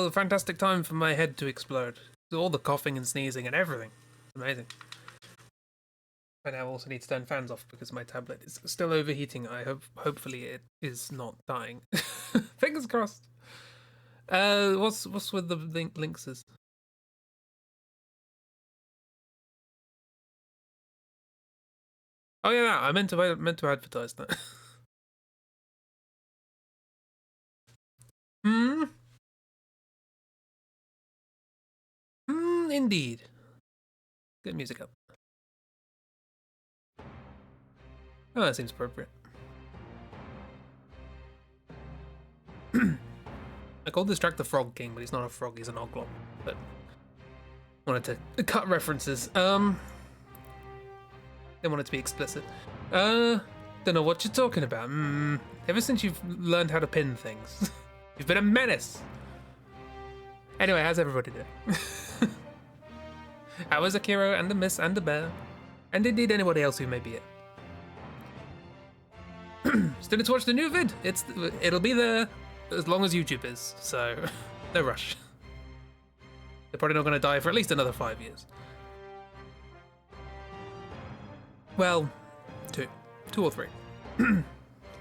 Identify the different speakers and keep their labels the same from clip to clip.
Speaker 1: a fantastic time for my head to explode. All the coughing and sneezing and everything. It's amazing. I now also need to turn fans off because my tablet is still overheating. Hopefully it is not dying. Fingers crossed. What's with the links? Oh yeah, I meant to advertise that. Indeed. Get music up. Oh, that seems appropriate. I called Distract the Frog King, but he's not a frog, he's an oglop. But wanted to cut references. Didn't want it to be explicit. Don't know what you're talking about. Ever since you've learned how to pin things, you've been a menace. Anyway, how's everybody doing? How is Akiro and the Miss and the Bear? And indeed anybody else who may be it. Still need to watch the new vid. It'll be there as long as YouTube is, so no rush. They're probably not going to die for at least another 5 years. Well, 2 or 3.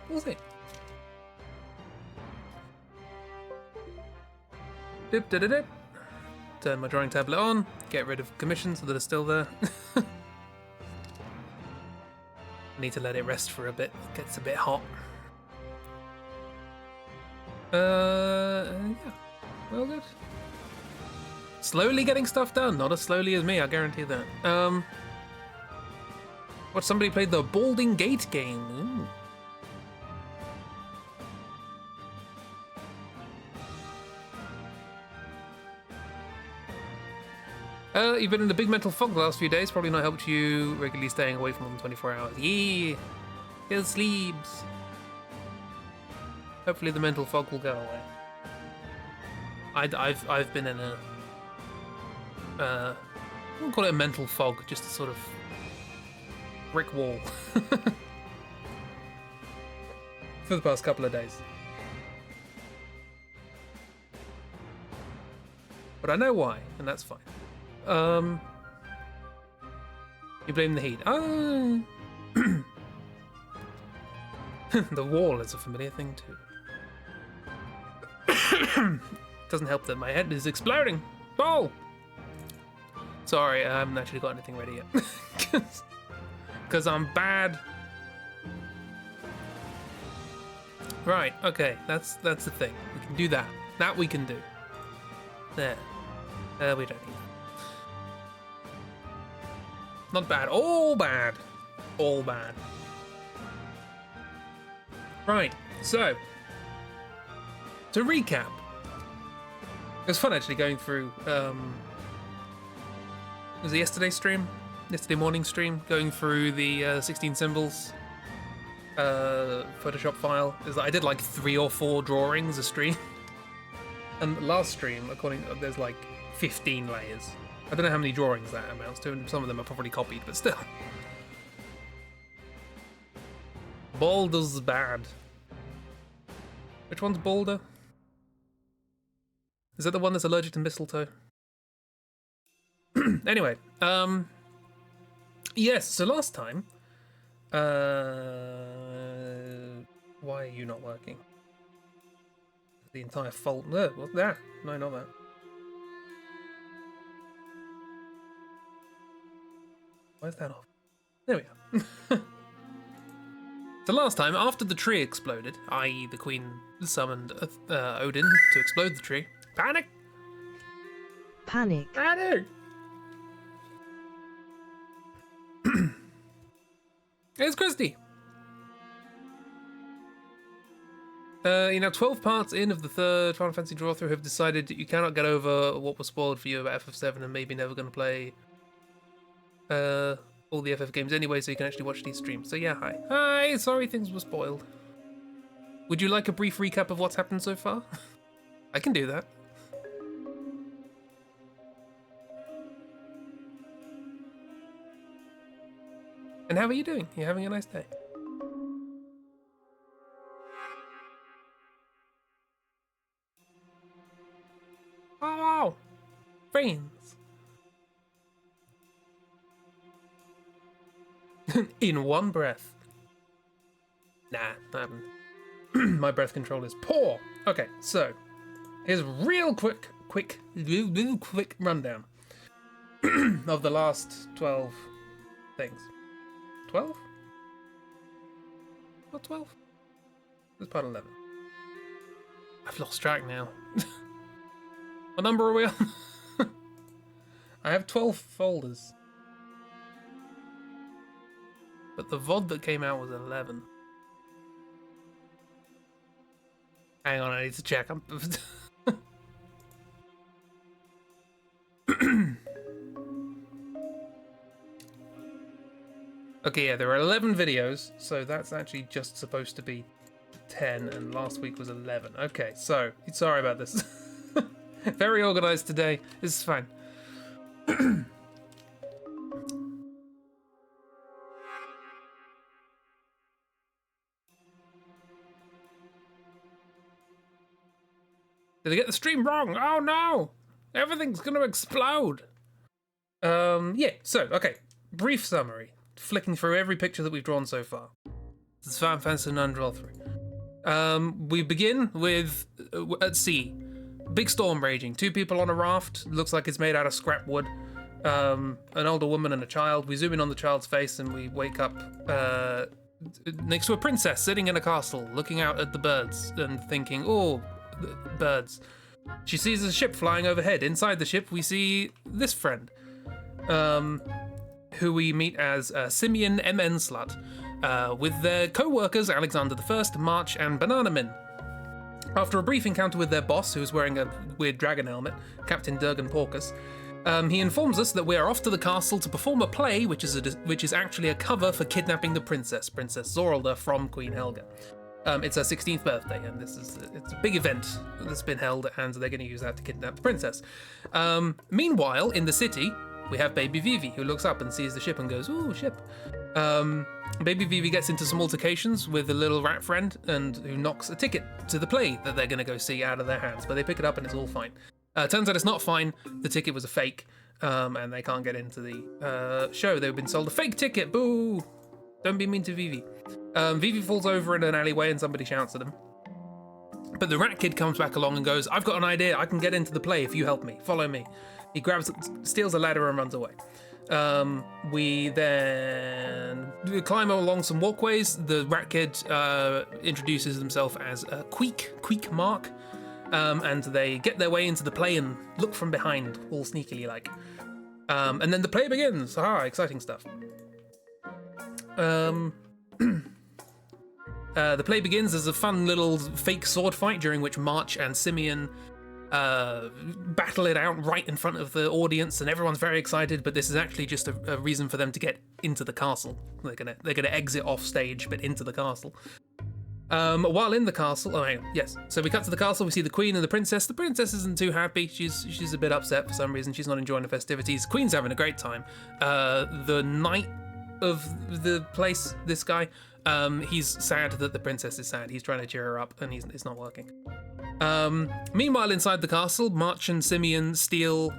Speaker 1: We'll see. Dip, dip, dip, dip. Turn my drawing tablet on, get rid of commissions so that it's still there. Need to let it rest for a bit, it gets a bit hot. Yeah, well good. Slowly getting stuff done, not as slowly as me, I guarantee that. What, somebody played the Balding Gate game? You've been in the big mental fog the last few days, probably not helped you regularly staying away from them 24 hours. Yeah, it sleeps. Hopefully the mental fog will go away. I've been in a I wouldn't call it a mental fog, just a sort of brick wall for the past couple of days. But I know why, and that's fine. You blame the heat. Oh. The wall is a familiar thing too. Doesn't help that my head is exploding. Oh! Sorry, I haven't actually got anything ready yet. Because I'm bad. Right, okay, that's the thing. We can do that. That we can do. There. We don't need that. Not bad. All bad. All bad. Right, so to recap, it was fun actually going through was it yesterday morning stream, going through the 16 symbols Photoshop file. Is that I did like 3 or 4 drawings a stream. And last stream, there's like 15 layers. I don't know how many drawings that amounts to, and some of them are probably copied, but still. Boulder's bad. Which one's Boulder? Is that the one that's allergic to mistletoe? Anyway, yes, so last time, why are you not working? The entire fault. No, what's that? No, not that. Why is that off? There we are. So last time, after the tree exploded, i.e. the queen summoned Odin to explode the tree. Panic!
Speaker 2: Panic.
Speaker 1: Panic! It's Christy! 12 parts in of the third Final Fantasy Drawthrough have decided that you cannot get over what was spoiled for you about FF7 and maybe never going to play all the FF games anyway, so you can actually watch these streams. So yeah, hi. Hi, sorry things were spoiled. Would you like a brief recap of what's happened so far? I can do that. And how are you doing? You having a nice day? Oh, brains. In one breath. Nah, I haven't. My breath control is poor. Okay, so here's a real quick rundown of the last 12 things. 12? What 12? This is part 11. I've lost track now. What number are we on? I have 12 folders. But the VOD that came out was 11. Hang on, I need to check. Okay, yeah, there are 11 videos, so that's actually just supposed to be 10, and last week was 11. Okay, so, sorry about this. Very organized today. This is fine. Did I get the stream wrong? Oh no! Everything's gonna explode! Yeah, so, okay. Brief summary. Flicking through every picture that we've drawn so far. This is Final Fantasy IX Drawthrough. We begin with, at sea. Big storm raging. 2 people on a raft. Looks like it's made out of scrap wood. An older woman and a child. We zoom in on the child's face and we wake up next to a princess sitting in a castle, looking out at the birds and thinking, oh, birds. She sees a ship flying overhead. Inside the ship, we see this friend, who we meet as Simeon MN Slut, with their co-workers Alexander I, March, and Bananamin. After a brief encounter with their boss, who's wearing a weird dragon helmet, Captain Durgan Porkus, he informs us that we are off to the castle to perform a play, which is actually a cover for kidnapping the princess, Princess Zoralda from Queen Helga. It's her 16th birthday, and it's a big event that's been held, and they're going to use that to kidnap the princess. Meanwhile, in the city, we have Baby Vivi, who looks up and sees the ship and goes, ooh, ship. Baby Vivi gets into some altercations with a little rat friend, and who knocks a ticket to the play that they're going to go see out of their hands, but they pick it up and it's all fine. Turns out it's not fine. The ticket was a fake, and they can't get into the show. They've been sold a fake ticket. Boo! Don't be mean to Vivi. Vivi falls over in an alleyway and somebody shouts at him. But the rat kid comes back along and goes, I've got an idea. I can get into the play if you help me. Follow me. He steals a ladder and runs away. We then climb along some walkways. The rat kid introduces himself as Queek Mark. And they get their way into the play and look from behind, all sneakily like. And then the play begins. Exciting stuff. The play begins as a fun little fake sword fight during which March and Simeon battle it out right in front of the audience, and everyone's very excited. But this is actually just a reason for them to get into the castle. They're gonna exit off stage, but into the castle. While in the castle, yes. So we cut to the castle. We see the queen and the princess. The princess isn't too happy. She's a bit upset for some reason. She's not enjoying the festivities. Queen's having a great time. The knight of the place, this guy, he's sad that the princess is sad. He's trying to cheer her up, and it's not working. Meanwhile, inside the castle, March and Simeon steal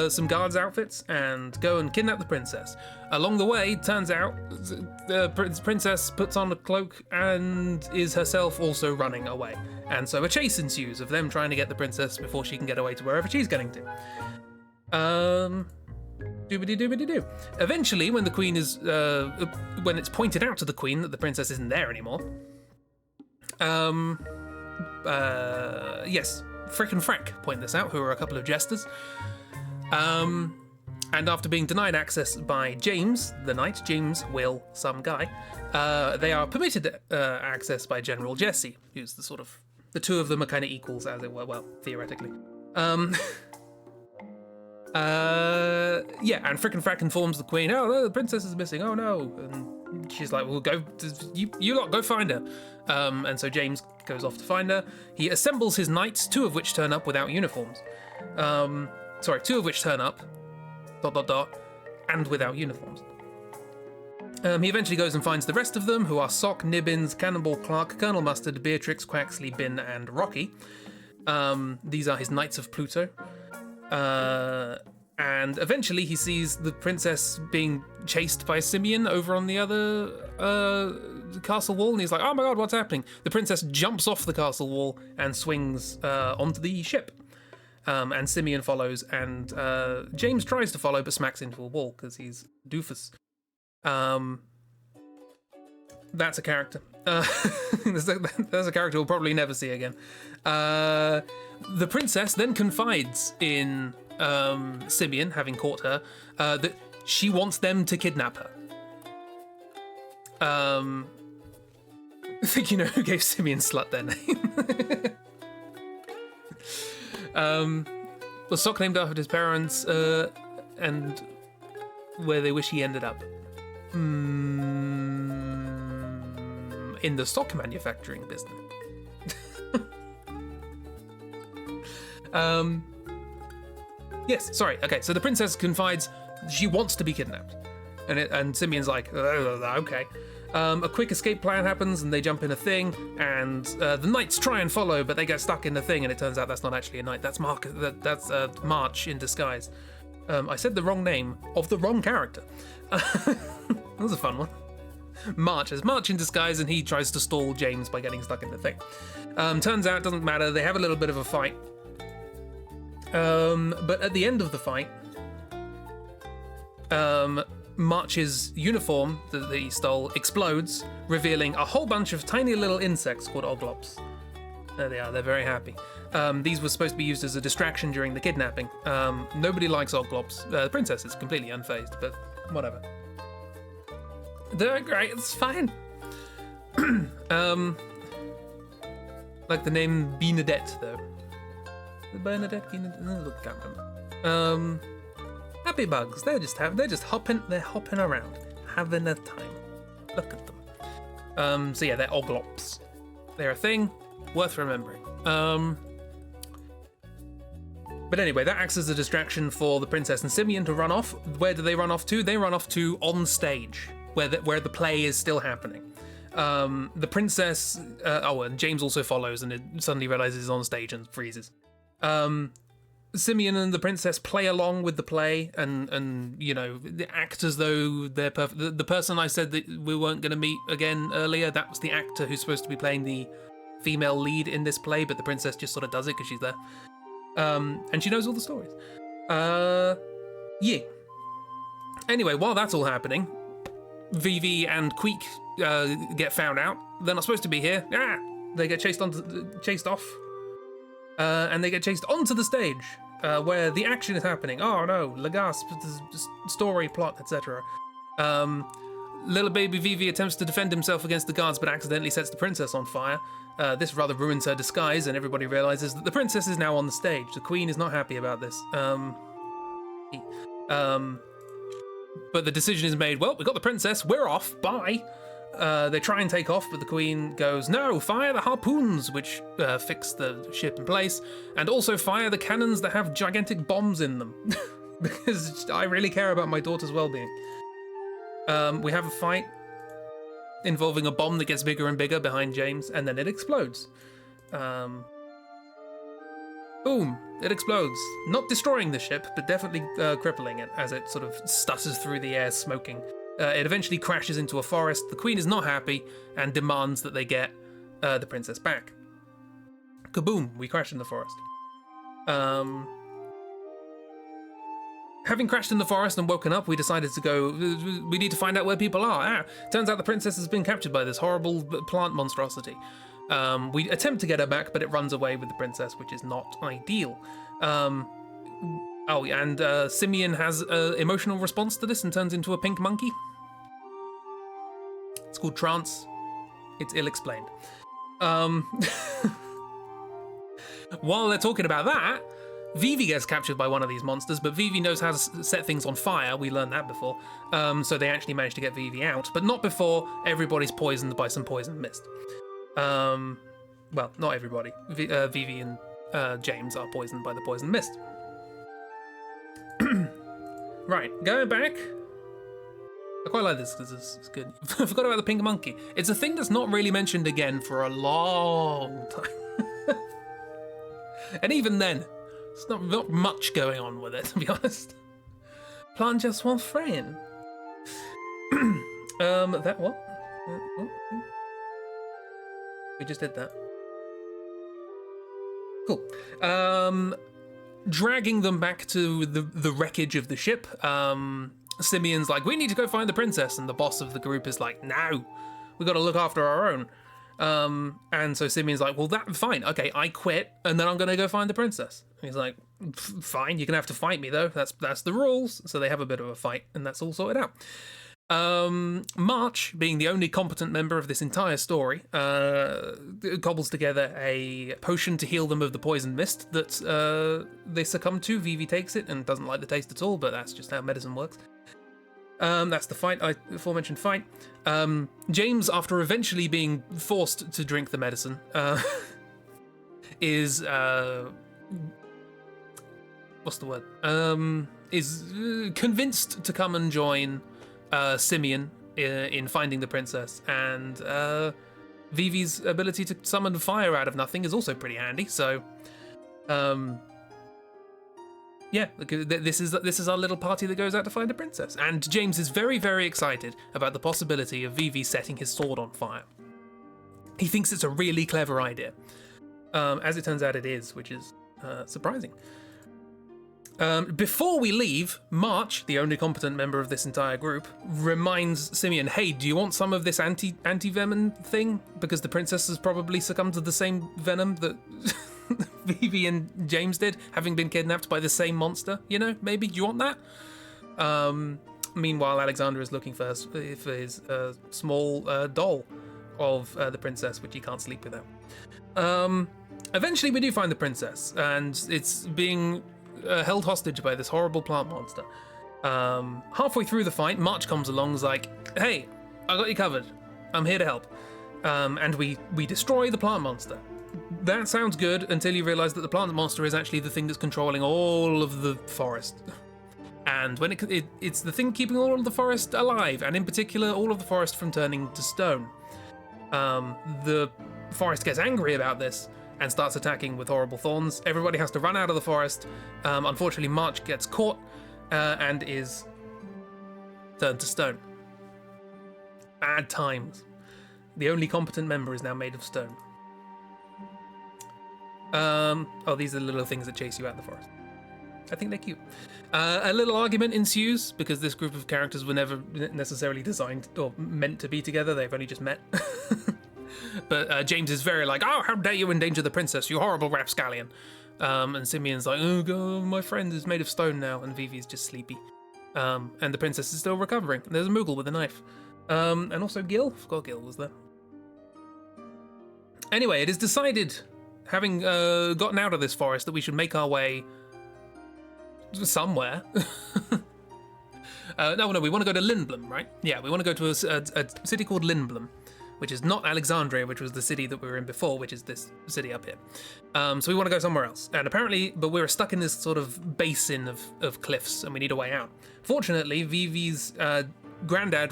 Speaker 1: some guards' outfits and go and kidnap the princess. Along the way, turns out the princess puts on a cloak and is herself also running away. And so a chase ensues of them trying to get the princess before she can get away to wherever she's getting to. Doobity-doobity-doo. Eventually, when the queen is, when it's pointed out to the queen that the princess isn't there anymore, yes, Frick and Frack point this out, who are a couple of jesters. And after being denied access by James, the knight, James, Will, some guy, they are permitted access by General Jesse, who's the two of them are kind of equals, as it were, well, theoretically. Yeah, and Frick and Frack informs the queen, oh, no, the princess is missing, oh no, and she's like, well, go, you lot, go find her. And so James goes off to find her. He assembles his knights, 2 of which turn up without uniforms. Sorry, 2 of which turn up, ... and without uniforms. He eventually goes and finds the rest of them, who are Sock, Nibbins, Cannonball Clark, Colonel Mustard, Beatrix, Quaxley, Bin, and Rocky. These are his Knights of Pluto. And eventually he sees the princess being chased by Simeon over on the other castle wall, and he's like, oh my god, what's happening? The princess jumps off the castle wall and swings onto the ship. And Simeon follows, and James tries to follow but smacks into a wall because he's doofus. That's a character. That's a character we'll probably never see again. The princess then confides in Simeon, having caught her, that she wants them to kidnap her. I think you know who gave Simeon Slut their name. Was Sock named after his parents, and where they wish he ended up? In the sock manufacturing business. Yes, sorry. Okay, so the princess confides she wants to be kidnapped, and Simeon's like, okay. A quick escape plan happens, and they jump in a thing, and the knights try and follow, but they get stuck in the thing, and it turns out that's not actually a knight. That's That's March in disguise. I said the wrong name of the wrong character. That was a fun one. March is March in disguise, and he tries to stall James by getting stuck in the thing. Turns out it doesn't matter. They have a little bit of a fight. But at the end of the fight, March's uniform that he stole explodes, revealing a whole bunch of tiny little insects called oglops. There they are, they're very happy. These were supposed to be used as a distraction during the kidnapping. Nobody likes oglops. The princess is completely unfazed, but whatever. They're great, it's fine. Like the name Benedette, though. Bernadette, look, can't remember. Happy bugs. They're hopping around, having a time. Look at them. So yeah, they're oglops. They're a thing worth remembering. But anyway, that acts as a distraction for the princess and Simeon to run off. Where do they run off to? They run off to on stage, where the play is still happening. The princess, and James also follows, and it suddenly realizes he's on stage and freezes. Simeon and the princess play along with the play, and you know, act as though they're perfect. The person I said that we weren't going to meet again earlier, that was the actor who's supposed to be playing the female lead in this play, but the princess just sort of does it because she's there. And she knows all the stories. Yeah. Anyway, while that's all happening, Vivi and Queek get found out. They're not supposed to be here. They get chased off. And they get chased onto the stage, where the action is happening. Oh no, Legasp, story, plot, etc. Little baby Vivi attempts to defend himself against the guards, but accidentally sets the princess on fire. This rather ruins her disguise, and everybody realizes that the princess is now on the stage. The queen is not happy about this. But the decision is made, well, we got the princess, we're off, bye. They try and take off, but the queen goes, no, fire the harpoons, which fix the ship in place, and also fire the cannons that have gigantic bombs in them, because I really care about my daughter's well-being. We have a fight involving a bomb that gets bigger and bigger behind James, and then it explodes. Boom, it explodes. Not destroying the ship, but definitely crippling it as it sort of stutters through the air, smoking. It eventually crashes into a forest. The queen is not happy and demands that they get the princess back. Kaboom, we crash in the forest. Having crashed in the forest and woken up, we decided to go, we need to find out where people are. Turns out the princess has been captured by this horrible plant monstrosity. We attempt to get her back, but it runs away with the princess, which is not ideal. Simeon has an emotional response to this and turns into a pink monkey. It's called trance. It's ill-explained. While they're talking about that, Vivi gets captured by one of these monsters, but Vivi knows how to set things on fire. We learned that before. So they actually managed to get Vivi out, but not before everybody's poisoned by some poison mist. Well, not everybody. Vivi and James are poisoned by the poison mist. Right, going back. I quite like this because it's good. I forgot about the pink monkey. It's a thing that's not really mentioned again for a long time. And even then, it's not much going on with it, to be honest. Plan just one friend. That what? We just did that. Cool. Dragging them back to the wreckage of the ship. Simeon's like, we need to go find the princess, and the boss of the group is like, no, we got to look after our own. And so Simeon's like, well, fine, okay, I quit, and then I'm gonna go find the princess. And he's like, fine, you're gonna have to fight me though. That's the rules. So they have a bit of a fight, and that's all sorted out. March, being the only competent member of this entire story, cobbles together a potion to heal them of the poison mist that they succumb to. Vivi takes it and doesn't like the taste at all, but that's just how medicine works. That's the fight, aforementioned fight. James, after eventually being forced to drink the medicine, is what's the word? Is convinced to come and join Simeon in finding the princess, and Vivi's ability to summon fire out of nothing is also pretty handy. So, yeah, this is our little party that goes out to find the princess, and James is very, very excited about the possibility of Vivi setting his sword on fire. He thinks it's a really clever idea. As it turns out, it is, which is surprising. Before we leave, March, the only competent member of this entire group, reminds Simeon, hey, do you want some of this anti-venom thing? Because the princess has probably succumbed to the same venom that Vivi and James did, having been kidnapped by the same monster. You know, maybe, do you want that? Meanwhile, Alexander is looking for his small doll of the princess, which he can't sleep without. Eventually, we do find the princess, and it's being held hostage by this horrible plant monster. Halfway through the fight, March comes along, is like, hey, I got you covered. I'm here to help. And we destroy the plant monster. That sounds good until you realize that the plant monster is actually the thing that's controlling all of the forest. And when it's the thing keeping all of the forest alive, and in particular, all of the forest from turning to stone. The forest gets angry about this and starts attacking with horrible thorns. Everybody has to run out of the forest. Unfortunately, March gets caught and is turned to stone. Bad times. The only competent member is now made of stone. These are the little things that chase you out of the forest. I think they're cute. A little argument ensues because this group of characters were never necessarily designed or meant to be together. They've only just met. But James is very like, oh, how dare you endanger the princess, you horrible rapscallion. And Simeon's like, oh god, my friend is made of stone now, and Vivi's just sleepy. And the princess is still recovering. There's a Moogle with a knife. And also Gil. Forgot Gil was there. Anyway, it is decided, having gotten out of this forest, that we should make our way somewhere. No, we want to go to Lindblom, right? Yeah, we want to go to a city called Lindblom, which is not Alexandria, which was the city that we were in before, which is this city up here. So we want to go somewhere else. And apparently, but we're stuck in this sort of basin of cliffs, and we need a way out. Fortunately, Vivi's granddad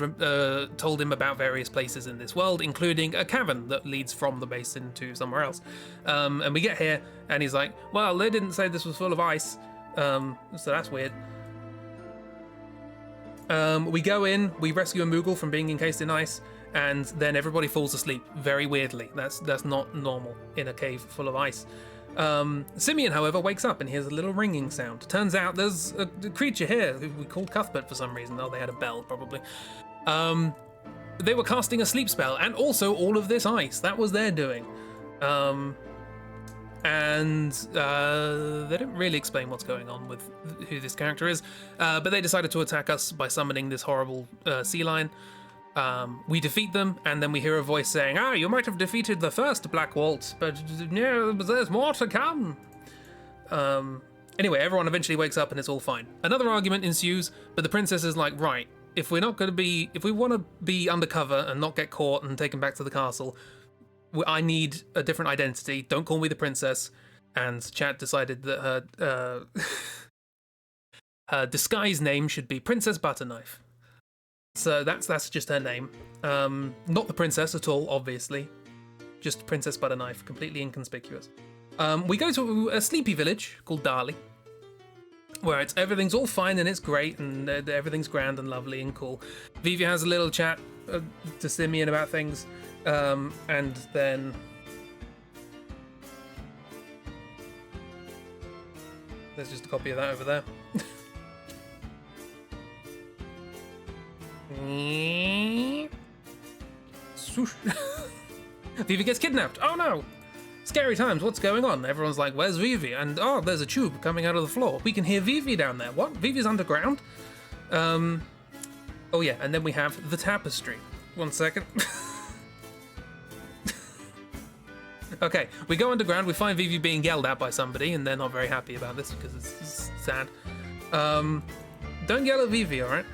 Speaker 1: told him about various places in this world, including a cavern that leads from the basin to somewhere else. And we get here, and he's like, well, they didn't say this was full of ice, so that's weird. We go in, we rescue a Moogle from being encased in ice, and then everybody falls asleep very weirdly. That's not normal in a cave full of ice. Simeon, however, wakes up and hears a little ringing sound. Turns out there's a creature here who we call Cuthbert for some reason. Oh, they had a bell, probably. They were casting a sleep spell, and also all of this ice. That was their doing. And they don't really explain what's going on with who this character is, but they decided to attack us by summoning this horrible sea lion. We defeat them, and then we hear a voice saying, you might have defeated the first Black Waltz, but there's more to come. Anyway, everyone eventually wakes up and it's all fine. Another argument ensues, but the princess is like, right, if we want to be undercover and not get caught and taken back to the castle, I need a different identity. Don't call me the princess. And Chad decided that her disguise name should be Princess Butterknife. So that's just her name. Not the princess at all, obviously. Just Princess Butterknife, completely inconspicuous. We go to a sleepy village called Dali, where everything's all fine and it's great and everything's grand and lovely and cool. Vivi has a little chat to Simeon about things, and then there's just a copy of that over there. Swoosh. Vivi gets kidnapped. Oh no! Scary times, what's going on? Everyone's like, where's Vivi? And oh, there's a tube coming out of the floor. We can hear Vivi down there. What? Vivi's underground? Oh yeah, and then we have the tapestry. 1 second. Okay, we go underground, we find Vivi being yelled at by somebody, and they're not very happy about this because it's sad. Don't yell at Vivi, alright?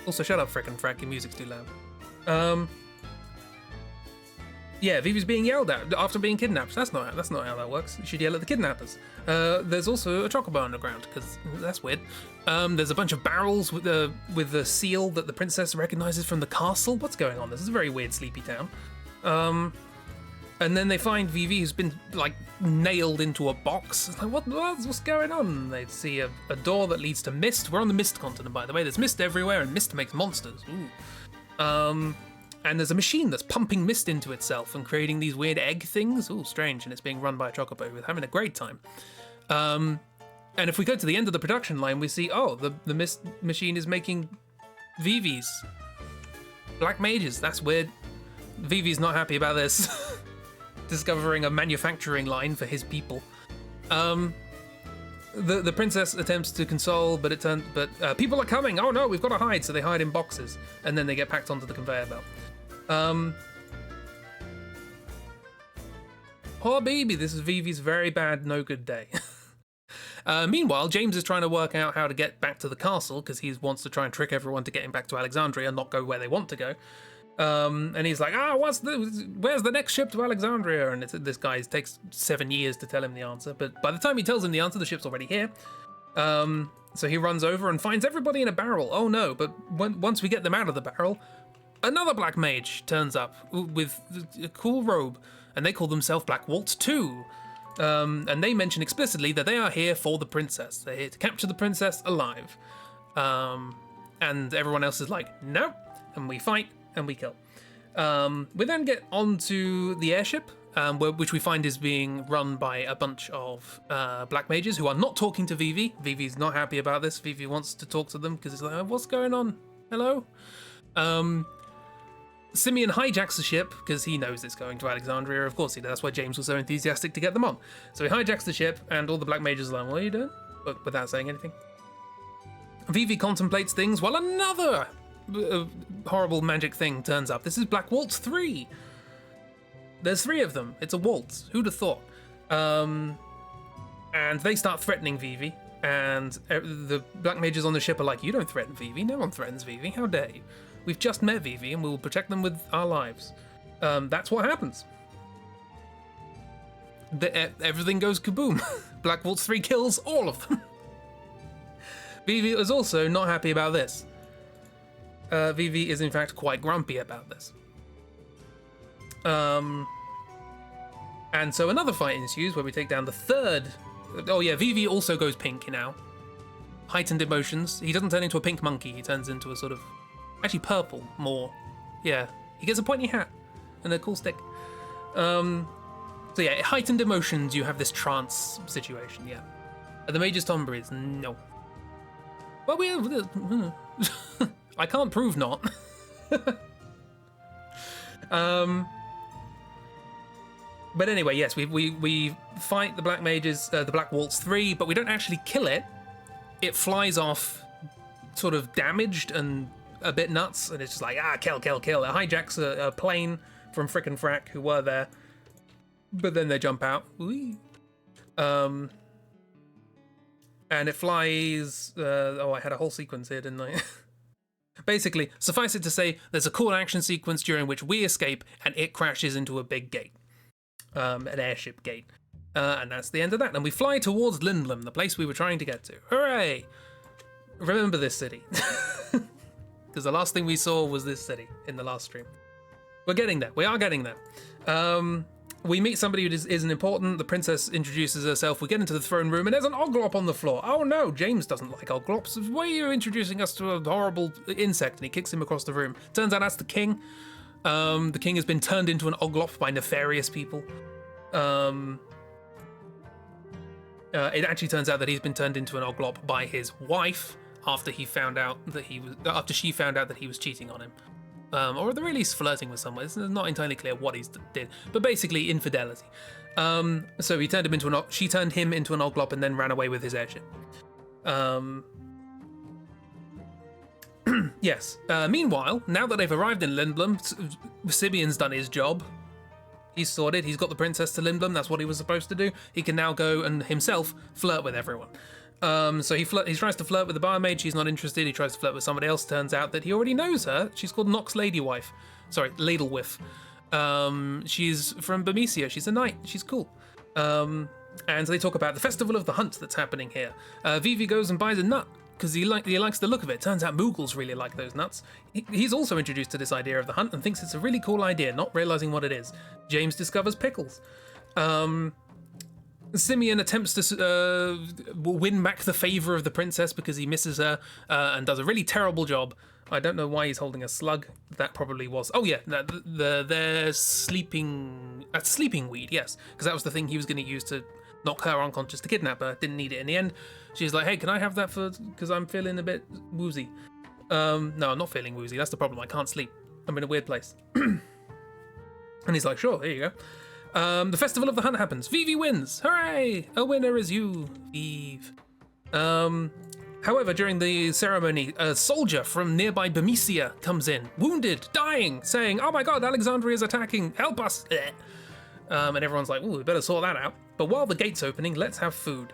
Speaker 1: Also, shut up, frickin' frack, your music's too loud. Yeah, Vivi's being yelled at after being kidnapped. That's not how that works. You should yell at the kidnappers. There's also a chocobo underground, because that's weird. There's a bunch of barrels with the seal that the princess recognizes from the castle. What's going on? This is a very weird sleepy town. And then they find Vivi, who's been like nailed into a box. It's like, what's going on? They see a door that leads to mist. We're on the mist continent, by the way. There's mist everywhere, and mist makes monsters. Ooh. And there's a machine that's pumping mist into itself and creating these weird egg things. Ooh, strange. And it's being run by a chocobo. We're having a great time. And if we go to the end of the production line, we see, oh, the mist machine is making Vivis. Black mages. That's weird. Vivi's not happy about this. Discovering a manufacturing line for his people. The princess attempts to console, but people are coming. Oh no, we've got to hide. So they hide in boxes, and then they get packed onto the conveyor belt. Poor baby, this is Vivi's very bad, no good day. Meanwhile, James is trying to work out how to get back to the castle because he wants to try and trick everyone to getting back to Alexandria and not go where they want to go. And he's like, where's the next ship to Alexandria? And this guy takes 7 years to tell him the answer, but by the time he tells him the answer, the ship's already here. So he runs over and finds everybody in a barrel. Oh no, but once we get them out of the barrel, another black mage turns up with a cool robe, and they call themselves Black Waltz 2. And they mention explicitly that they are here for the princess. They're here to capture the princess alive. And everyone else is like, no, and we fight. And we kill. We then get onto the airship, which we find is being run by a bunch of black mages who are not talking to Vivi. Vivi's not happy about this. Vivi wants to talk to them because it's like, oh, what's going on? Hello? Simeon hijacks the ship because he knows it's going to Alexandria. Of course he does. That's why James was so enthusiastic to get them on. So he hijacks the ship, and all the black mages are like, what are you doing? But without saying anything. Vivi contemplates things while another horrible magic thing turns up. This is Black Waltz 3. There's 3 of them. It's a waltz. Who'd have thought? And they start threatening Vivi, and the black mages on the ship are like, you don't threaten Vivi. No one threatens Vivi. How dare you? We've just met Vivi, and we will protect them with our lives. That's what happens. Everything goes kaboom. Black Waltz 3 kills all of them. Vivi is also not happy about this. Vivi is in fact quite grumpy about this. And so another fight ensues where we take down the third. Oh yeah, Vivi also goes pink now. Heightened emotions. He doesn't turn into a pink monkey, he turns into a sort of, actually purple more. Yeah, he gets a pointy hat and a cool stick. So yeah, heightened emotions, you have this trance situation, yeah. The Mage's Tomb is no. Well, I can't prove not. But anyway, yes, we fight the Black Mages, the Black Waltz 3, but we don't actually kill it. It flies off sort of damaged and a bit nuts, and it's just like, kill. It hijacks a plane from Frickin' Frack who were there, but then they jump out. And it flies, I had a whole sequence here, didn't I? Basically, suffice it to say, there's a cool action sequence during which we escape and it crashes into a big gate. An airship gate. And that's the end of that. And we fly towards Lindblom, the place we were trying to get to. Hooray! Remember this city. Because the last thing we saw was this city in the last stream. We're getting there. We are getting there. we meet somebody who isn't important. The princess introduces herself. We get into the throne room, and there's an oglop on the floor. Oh no, James doesn't like oglops. Why are you introducing us to a horrible insect? And he kicks him across the room. Turns out that's the king. The king has been turned into an oglop by nefarious people. It actually turns out that he's been turned into an oglop by his wife after she found out that he was cheating on him. Or at the very least flirting with someone. It's not entirely clear what he did, but basically infidelity. So she turned him into an oglop and then ran away with his airship. Yes. Meanwhile, now that they've arrived in Lindblom, Simeon's done his job. He's sorted. He's got the princess to Lindblom. That's what he was supposed to do. He can now go and himself flirt with everyone. So he tries to flirt with the barmaid. She's not interested. He tries to flirt with somebody else. Turns out that he already knows her. She's called Nox Ladywife. Sorry, Ladlewife. She's from Bermesia. She's a knight. She's cool. And so they talk about the festival of the hunt that's happening here. Vivi goes and buys a nut because he likes the look of it. Turns out Moogles really like those nuts. He's also introduced to this idea of the hunt and thinks it's a really cool idea, not realizing what it is. James discovers pickles. Simeon attempts to win back the favor of the princess because he misses her and does a really terrible job. I don't know why he's holding a slug. That probably was... Oh, yeah, they're sleeping... That's sleeping weed, yes, because that was the thing he was going to use to knock her unconscious to kidnap her. Didn't need it in the end. She's like, hey, can I have that because I'm feeling a bit woozy. No, I'm not feeling woozy. That's the problem. I can't sleep. I'm in a weird place. And he's like, sure, here you go. The festival of the hunt happens. Vivi wins. Hooray! A winner is you, Vive. However, during the ceremony, a soldier from nearby Bermesia comes in, wounded, dying, saying, oh my god, Alexandria is attacking. Help us. And everyone's like, ooh, we better sort that out. But while the gate's opening, let's have food.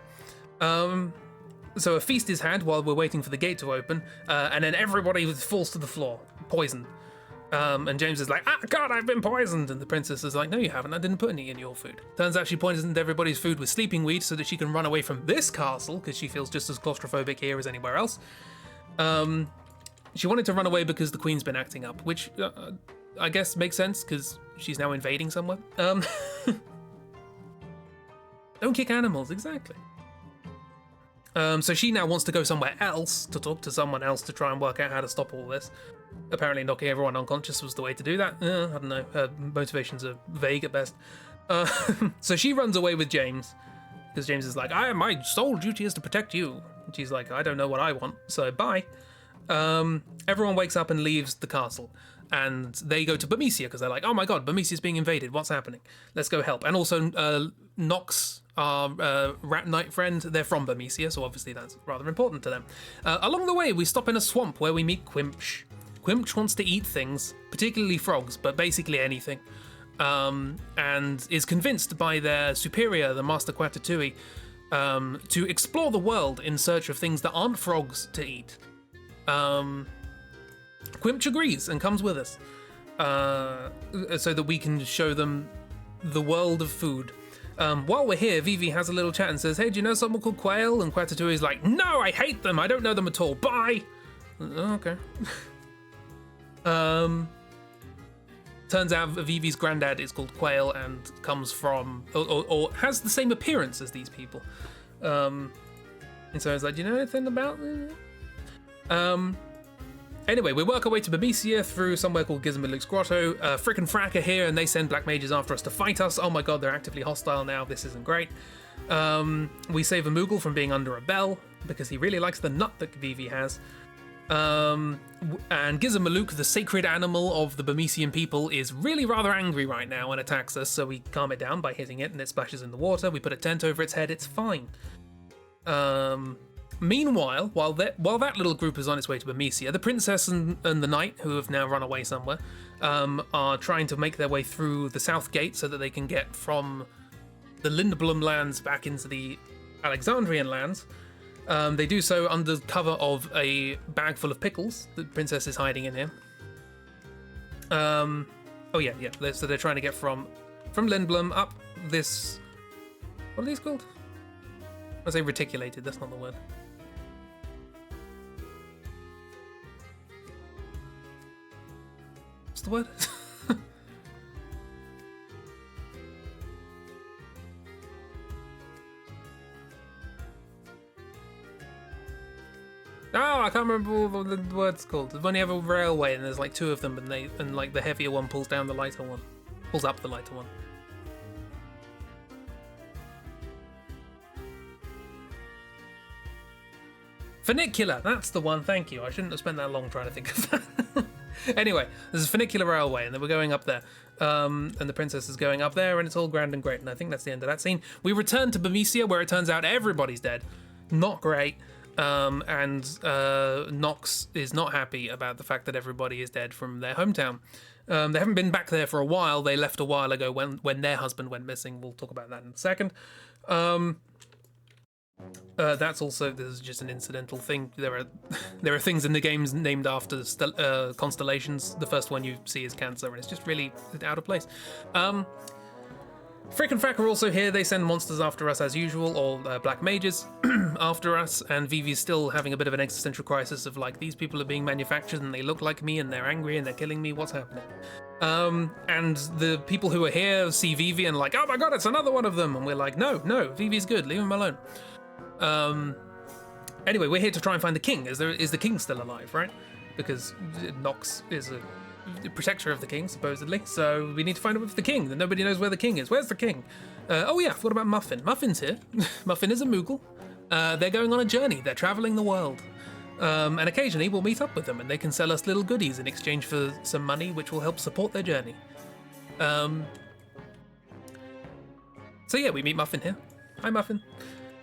Speaker 1: So a feast is had while we're waiting for the gate to open, and then everybody falls to the floor, poisoned. And James is like, ah, God, I've been poisoned. And the princess is like, no, you haven't. I didn't put any in your food. Turns out she poisoned everybody's food with sleeping weed so that she can run away from this castle because she feels just as claustrophobic here as anywhere else. She wanted to run away because the queen's been acting up, which I guess makes sense because she's now invading somewhere. Don't kick animals, exactly. So she now wants to go somewhere else to talk to someone else to try and work out how to stop all this. Apparently knocking everyone unconscious was the way to do that. I don't know. Her motivations are vague at best. So she runs away with James because James is like, my sole duty is to protect you. And she's like, I don't know what I want, so bye. Everyone wakes up and leaves the castle. And they go to Bermesia because they're like, oh my god, Bermesia's being invaded. What's happening? Let's go help. And also Nox, our rat knight friend, they're from Bermesia, so obviously that's rather important to them. Along the way, we stop in a swamp where we meet Quimch. Quimch wants to eat things, particularly frogs, but basically anything. And is convinced by their superior, the Master Quatatui, to explore the world in search of things that aren't frogs to eat. Quimch agrees and comes with us so that we can show them the world of food. While we're here, Vivi has a little chat and says, hey, do you know someone called Quail? And Quatatouille is like, no, I hate them. I don't know them at all. Bye. Okay. Turns out Vivi's granddad is called Quail and comes from, or has the same appearance as these people. And so I was like, do you know anything about them? Anyway, we work our way to Bermesia through somewhere called Gizmaluke's Grotto. Frick and Frack are here and they send black mages after us to fight us. Oh my god, they're actively hostile now. This isn't great. We save a Moogle from being under a bell because he really likes the nut that Vivi has. And Gizmaluke, the sacred animal of the Bermesian people, is really rather angry right now and attacks us, so we calm it down by hitting it and it splashes in the water. We put a tent over its head, it's fine. Meanwhile, while that little group is on its way to Bermesia, the princess and the knight, who have now run away somewhere, are trying to make their way through the south gate so that they can get from the Lindblom lands back into the Alexandrian lands. They do so under cover of a bag full of pickles that the princess is hiding in here. Oh yeah. So they're trying to get from Lindblom up this... What are these called? I say reticulated, that's not the word. What's the word? Oh, I can't remember what the word's called. When you have a railway and there's like two of them, and like the heavier one pulls down the lighter one, pulls up the lighter one. Funicular, that's the one. Thank you. I shouldn't have spent that long trying to think of that. Anyway, there's a funicular railway, and then we're going up there. And the princess is going up there, and it's all grand and great. And I think that's the end of that scene. We return to Bermesia, where it turns out everybody's dead. Not great. And Nox is not happy about the fact that everybody is dead from their hometown. They haven't been back there for a while. They left a while ago when their husband went missing. We'll talk about that in a second. This is just an incidental thing. There are things in the games named after constellations. The first one you see is Cancer, and it's just really out of place. Frick and Frack are also here. They send monsters after us as usual, or black mages after us, and Vivi's still having a bit of an existential crisis of like, these people are being manufactured and they look like me and they're angry and they're killing me, what's happening? And the people who are here see Vivi and like, oh my god, it's another one of them, and we're like, no, Vivi's good, leave him alone. Anyway, we're here to try and find the king. Is the king still alive, right? Because Nox is a protector of the king, supposedly, so we need to find out if the king, and nobody knows where the king is. Where's the king? Oh yeah, I forgot about Muffin. Muffin's here. Muffin is a Moogle. They're going on a journey. They're traveling the world. And occasionally we'll meet up with them, and they can sell us little goodies in exchange for some money, which will help support their journey. So yeah, we meet Muffin here. Hi, Muffin.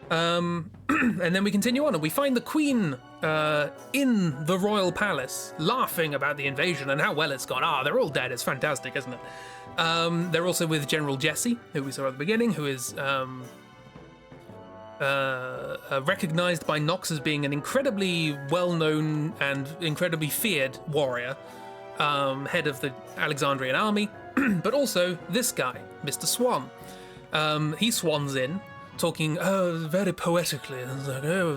Speaker 1: And then we continue on, and we find the Queen in the royal palace, laughing about the invasion and how well it's gone. They're all dead. It's fantastic, isn't it? They're also with General Jesse, who we saw at the beginning, who is recognized by Nox as being an incredibly well-known and incredibly feared warrior, head of the Alexandrian army, but also this guy, Mr. Swan. He swans in, talking very poetically, and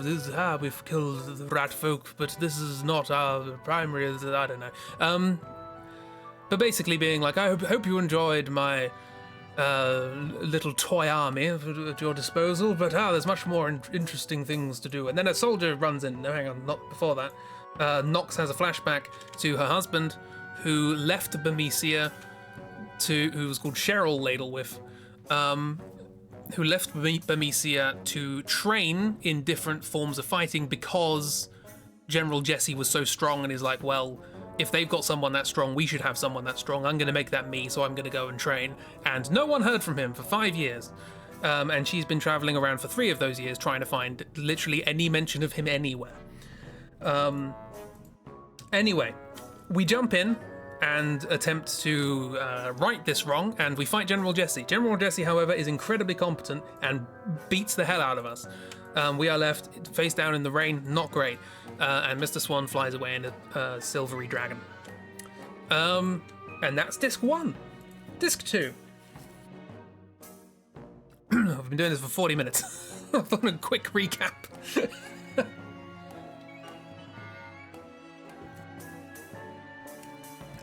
Speaker 1: it's like, we've killed the rat folk, but this is not our primary, I don't know. But basically being like, I hope you enjoyed my little toy army at your disposal, but there's much more interesting things to do. And then a soldier runs in. No, hang on, not before that. Nox has a flashback to her husband, who left Bermesia who was called Cheryl Ladlewith, who left Bermesia to train in different forms of fighting because General Jesse was so strong, and he's like, well, if they've got someone that strong, we should have someone that strong. I'm going to make that me, so I'm going to go and train. And no one heard from him for 5 years. And she's been traveling around for 3 of those years trying to find literally any mention of him anywhere. Anyway, we jump in and attempt to right this wrong, and we fight General Jesse. General Jesse, however, is incredibly competent and beats the hell out of us. We are left face down in the rain, not great, and Mr. Swan flies away in a silvery dragon. And that's disc 1. Disc 2. I've been doing this for 40 minutes. I've done a quick recap.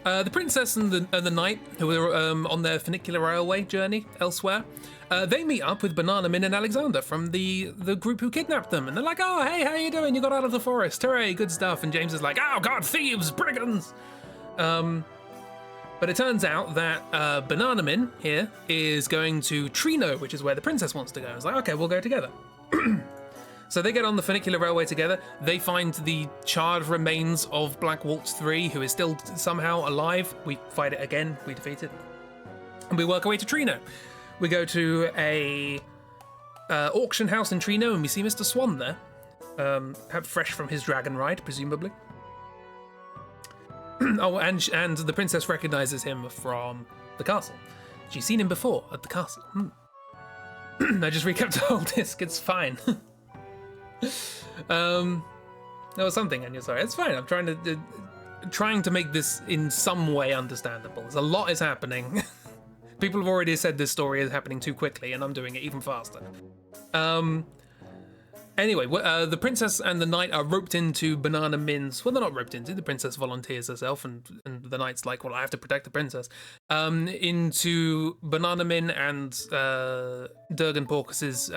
Speaker 1: The princess and the knight, who are on their funicular railway journey elsewhere, they meet up with Banana Min and Alexander from the group who kidnapped them, and they're like, oh, hey, how you doing? You got out of the forest. Hooray, good stuff. And James is like, oh, God, thieves, brigands. But it turns out that Banana Min here is going to Trino, which is where the princess wants to go. It's like, okay, we'll go together. So they get on the funicular railway together. They find the charred remains of Black Waltz 3, who is still somehow alive. We fight it again. We defeat it. And we work our way to Trino. We go to a auction house in Trino, and we see Mr. Swan there. Perhaps fresh from his dragon ride, presumably. Oh, and the princess recognizes him from the castle. She's seen him before at the castle. I just recapped the whole disc. It's fine. There was something, and you're sorry. It's fine. I'm trying to make this in some way understandable. There's a lot is happening. People have already said this story is happening too quickly, and I'm doing it even faster. Anyway, the princess and the knight are roped into Banana Min's... Well, they're not roped into. The princess volunteers herself, and the knight's like, well, I have to protect the princess. Into Banana Min and Durgan Porkus's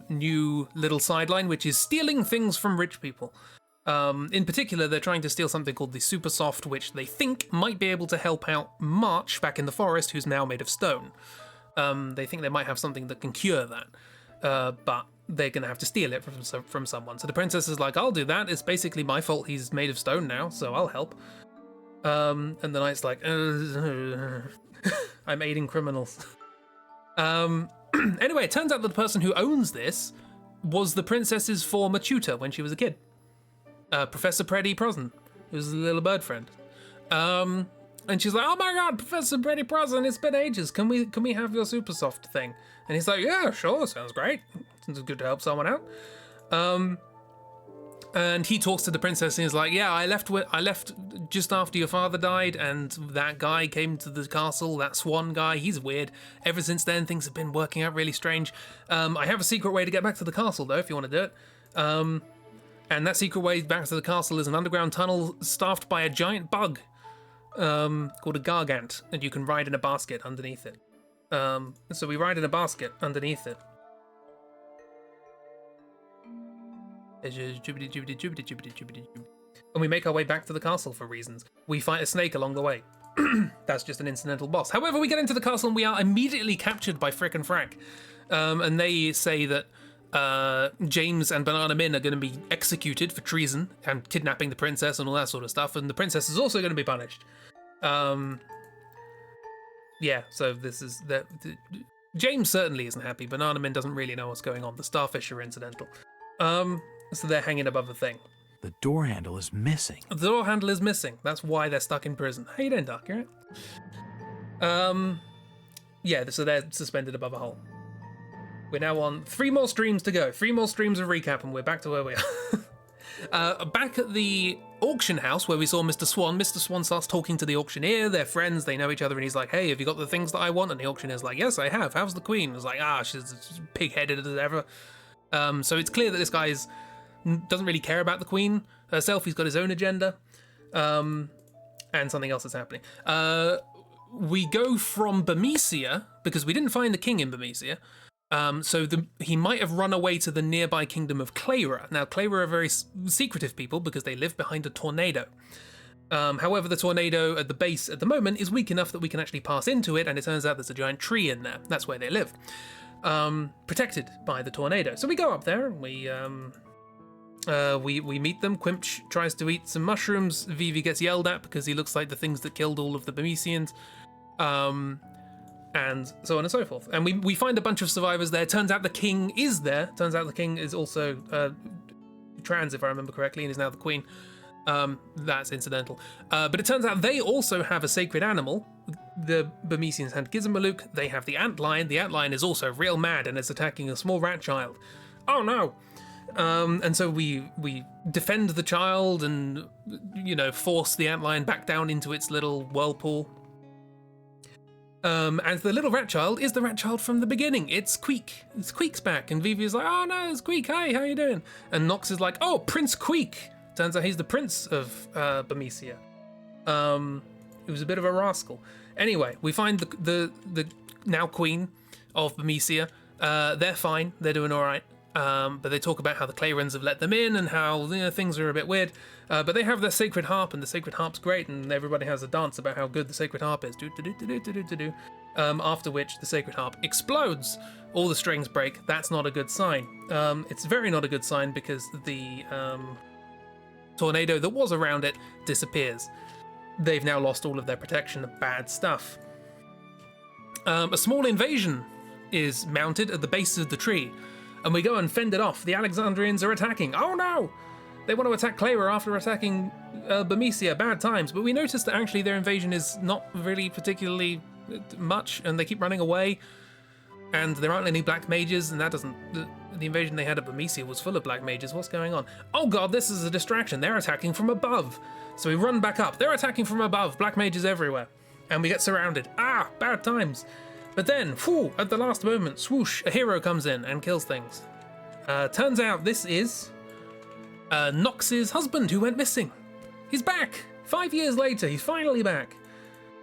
Speaker 1: new little sideline, which is stealing things from rich people. In particular, they're trying to steal something called the Super Soft, which they think might be able to help out March back in the forest, who's now made of stone. They think they might have something that can cure that, but they're going to have to steal it from someone. So the princess is like, I'll do that. It's basically my fault he's made of stone now, so I'll help. And the knight's like, I'm aiding criminals. Anyway, it turns out that the person who owns this was the princess's former tutor when she was a kid. Professor Preddy Prosen, who's a little bird friend. And she's like, oh my god, Professor Preddy Prosen, it's been ages. Can we have your super soft thing? And he's like, yeah, sure, sounds great. It's good to help someone out. And he talks to the princess and he's like, yeah, I left just after your father died, and that guy came to the castle, that swan guy, he's weird. Ever since then, things have been working out really strange. I have a secret way to get back to the castle, though, if you want to do it. And that secret way back to the castle is an underground tunnel staffed by a giant bug called a gargant, and you can ride in a basket underneath it. So we ride in a basket underneath it. And we make our way back to the castle for reasons. We fight a snake along the way. That's just an incidental boss. However, we get into the castle and we are immediately captured by Frick and Frack. And they say that James and Banana Min are going to be executed for treason and kidnapping the princess and all that sort of stuff, and the princess is also going to be punished. Yeah, so this is that. James certainly isn't happy. Banana Min doesn't really know what's going on. The starfish are incidental. So they're hanging above the thing.
Speaker 3: The door handle is missing.
Speaker 1: The door handle is missing. That's why they're stuck in prison. How you doing, Doc? You alright? Yeah, so they're suspended above a hole. We're now on 3 more streams to go. 3 more streams of recap, and we're back to where we are. Back at the auction house where we saw Mr. Swan. Mr. Swan starts talking to the auctioneer. They're friends. They know each other, and he's like, "Hey, have you got the things that I want?" And the auctioneer's like, "Yes, I have. How's the queen?" He's like, she's pig-headed as ever." So it's clear that this guy doesn't really care about the queen herself. He's got his own agenda, and something else is happening. We go from Bermesia because we didn't find the king in Bermesia. So he might have run away to the nearby kingdom of Clara. Now, Clara are very secretive people because they live behind a tornado. However, the tornado at the base at the moment is weak enough that we can actually pass into it, and it turns out there's a giant tree in there. That's where they live, protected by the tornado. So we go up there and we meet them. Quimch tries to eat some mushrooms. Vivi gets yelled at because he looks like the things that killed all of the Bermesians. And so on and so forth. And we find a bunch of survivors there. Turns out the king is there. Turns out the king is also trans, if I remember correctly, and is now the queen. That's incidental. But it turns out they also have a sacred animal. The Bermesians had Gizmaluk. They have the antlion. The antlion is also real mad and is attacking a small rat child. Oh no! And so we defend the child and, force the antlion back down into its little whirlpool. And the little rat child is the rat child from the beginning. It's Queek. It's Queek's back. And Vivi is like, oh no, it's Queek. Hi, how you doing? And Nox is like, oh, Prince Queek. Turns out he's the prince of Bermesia. He was a bit of a rascal. Anyway, we find the now queen of Bermesia. They're fine. They're doing all right. But they talk about how the Clarans have let them in and how things are a bit weird. But they have their sacred harp, and the sacred harp's great, and everybody has a dance about how good the sacred harp is. After which the sacred harp explodes. All the strings break. That's not a good sign. It's very not a good sign because the tornado that was around it disappears. They've now lost all of their protection of bad stuff. A small invasion is mounted at the base of the tree. And we go and fend it off. The Alexandrians are attacking. Oh no! They want to attack Clara after attacking Bermesia. Bad times. But we notice that actually their invasion is not really particularly much, and they keep running away. And there aren't any black mages, and that doesn't... The invasion they had at Bermesia was full of black mages. What's going on? Oh god, this is a distraction. They're attacking from above. So we run back up. They're attacking from above. Black mages everywhere. And we get surrounded. Bad times. But then, at the last moment, swoosh, a hero comes in and kills things. Turns out this is Nox's husband who went missing. He's back! 5 years later, he's finally back.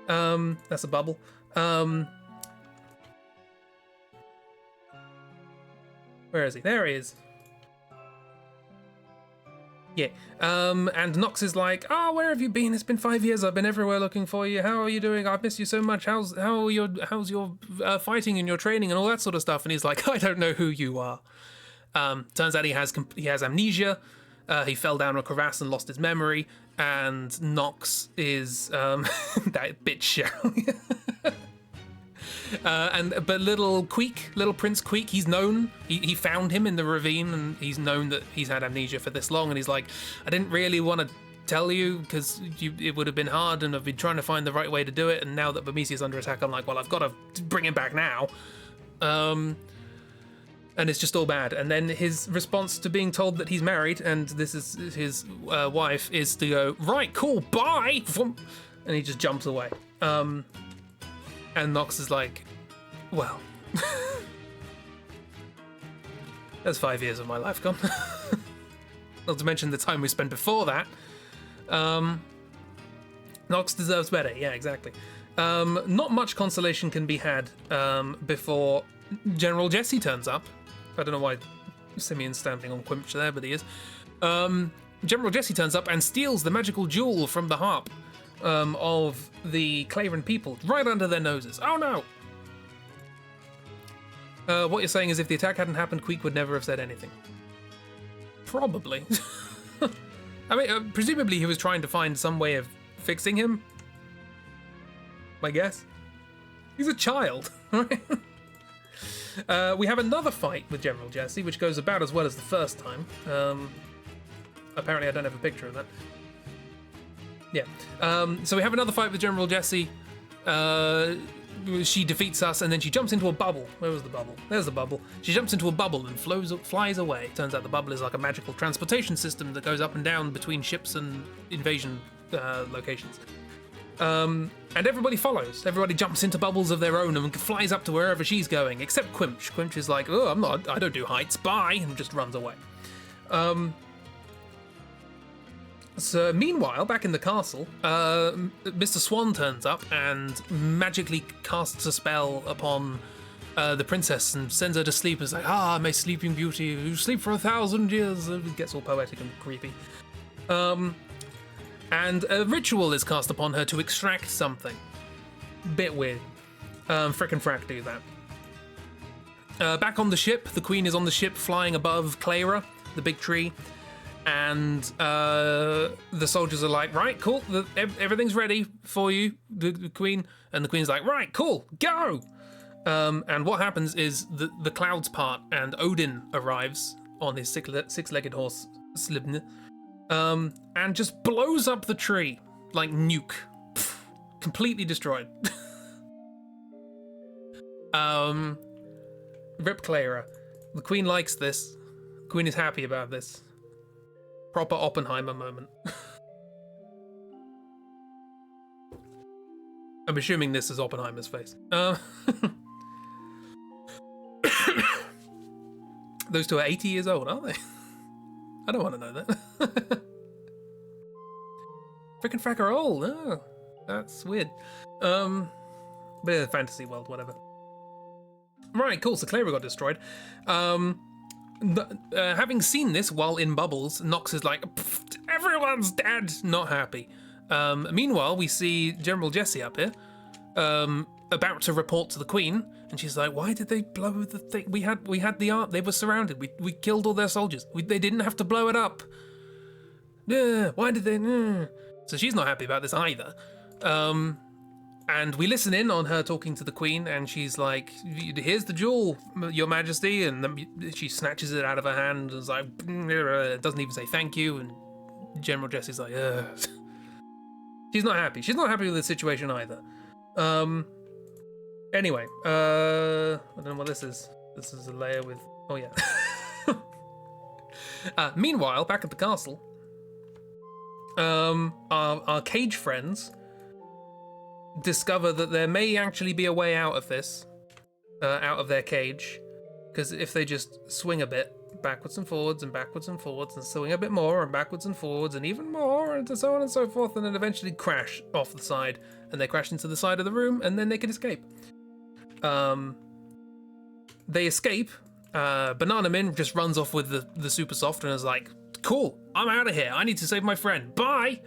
Speaker 1: That's a bubble. Where is he? There he is. Yeah. And Nox is like, "Oh, where have you been? It's been 5 years. I've been everywhere looking for you. How are you doing? I've missed you so much. How's your fighting and your training and all that sort of stuff?" And he's like, "I don't know who you are." Turns out he has amnesia. He fell down a crevasse and lost his memory. And Nox is that bitch Cheryl. But little Prince Queek, he's known. He found him in the ravine, and he's known that he's had amnesia for this long. And he's like, "I didn't really want to tell you because it would have been hard, and I've been trying to find the right way to do it. And now that Burmese is under attack, I'm like, well, I've got to bring him back now." And it's just all bad. And then his response to being told that he's married and this is his wife is to go, "Right, cool, bye," and he just jumps away. And Nox is like, "Well, that's 5 years of my life gone." Not to mention the time we spent before that. Nox deserves better. Yeah, exactly. Not much consolation can be had before General Jesse turns up. I don't know why Simeon's stamping on Quimch there, but he is. General Jesse turns up and steals the magical jewel from the harp of the Claren people right under their noses. Oh no! What you're saying is if the attack hadn't happened, Queek would never have said anything. Probably. I mean, presumably he was trying to find some way of fixing him. I guess. He's a child, right? We have another fight with General Jesse, which goes about as well as the first time. Apparently I don't have a picture of that. Yeah. So we have another fight with General Jesse. She defeats us, and then she jumps into a bubble. Where was the bubble? There's the bubble. She jumps into a bubble and flies away. Turns out the bubble is like a magical transportation system that goes up and down between ships and invasion locations. And everybody follows. Everybody jumps into bubbles of their own and flies up to wherever she's going, except Quimch. Quimch is like, "Oh, I don't do heights, bye," and just runs away. So meanwhile, back in the castle, Mr. Swan turns up and magically casts a spell upon the princess and sends her to sleep. It's like, "Ah, my sleeping beauty, you sleep for 1,000 years." It gets all poetic and creepy. And a ritual is cast upon her to extract something. Bit weird. Frickin' frack do that. Back on the ship, the queen is on the ship flying above Clara, the big tree. And the soldiers are like, "Right, cool, everything's ready for you, the queen." And the queen's like, "Right, cool, go!" And what happens is the clouds part and Odin arrives on his six-legged horse, Slibn. And just blows up the tree like nuke. Pff, completely destroyed. Rip Clara. The queen likes this. The queen is happy about this. Proper Oppenheimer moment. I'm assuming this is Oppenheimer's face. Those two are 80 years old, aren't they? I don't want to know that. Frickin' frack are old. Oh, that's weird. But in a fantasy world, whatever. Right, cool. So Clara got destroyed. Having seen this while in bubbles, Nox is like, "Everyone's dead." Not happy. Meanwhile, we see General Jesse up here, about to report to the Queen, and she's like, "Why did they blow the thing? We had the art. They were surrounded. We killed all their soldiers. They didn't have to blow it up. Why did they?" So she's not happy about this either. And we listen in on her talking to the Queen, and she's like, "Here's the jewel, Your Majesty," and then she snatches it out of her hand and is like, doesn't even say thank you, and General Jesse's like, ugh. She's not happy. She's not happy with the situation either. Anyway, I don't know what this is. This is a layer with, oh yeah. Meanwhile, back at the castle, our cage friends discover that there may actually be a way out of this, out of their cage, because if they just swing a bit, backwards and forwards and backwards and forwards, and swing a bit more and backwards and forwards and even more, and so on and so forth, and then eventually crash off the side, and they crash into the side of the room, and then they can escape. They escape. Banana Min just runs off with the super soft and is like, "Cool, I'm out of here. I need to save my friend. Bye.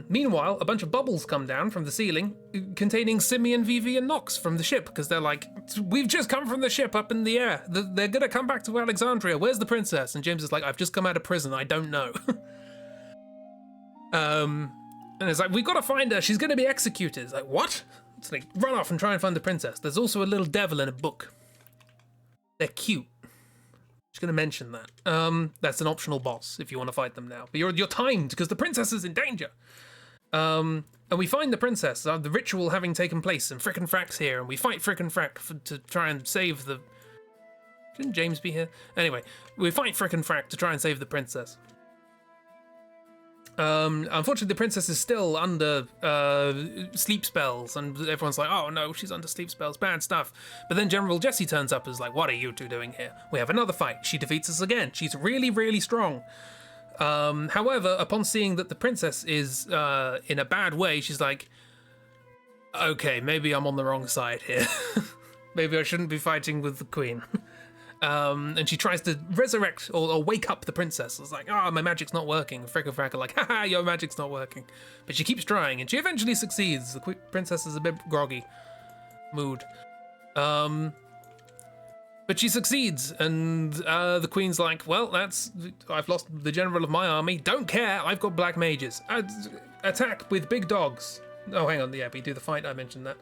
Speaker 1: Meanwhile, a bunch of bubbles come down from the ceiling containing Simeon, Vivi, and Nox from the ship because they're like, we've just come from the ship up in the air. They're going to come back to Alexandria. Where's the princess? And James is like, I've just come out of prison. I don't know. And it's like, we've got to find her. She's going to be executed. It's like, what? It's like, run off and try and find the princess. There's also a little devil in a book. They're cute. Just going to mention that. That's an optional boss if you want to fight them now. But you're timed because the princess is in danger. And we find the princess, the ritual having taken place, and Frick and Frack's here, and we fight Frick and Frack to try and save the... Shouldn't James be here? Anyway, we fight Frick and Frack to try and save the princess. Unfortunately, the princess is still under sleep spells, and everyone's like, oh no, she's under sleep spells, bad stuff. But then General Jessie turns up and is like, what are you two doing here? We have another fight. She defeats us again. She's really, really strong. However, upon seeing that the princess is in a bad way, she's like, okay, maybe I'm on the wrong side here. Maybe I shouldn't be fighting with the queen. And she tries to resurrect or wake up the princess. It's like, oh, my magic's not working. Frick and Frack are like, haha, your magic's not working. But she keeps trying, and she eventually succeeds. The princess is a bit groggy. Mood. But she succeeds, and the queen's like, well, I've lost the general of my army. Don't care, I've got black mages. Attack with big dogs. Oh, hang on, yeah, we do the fight, I mentioned that.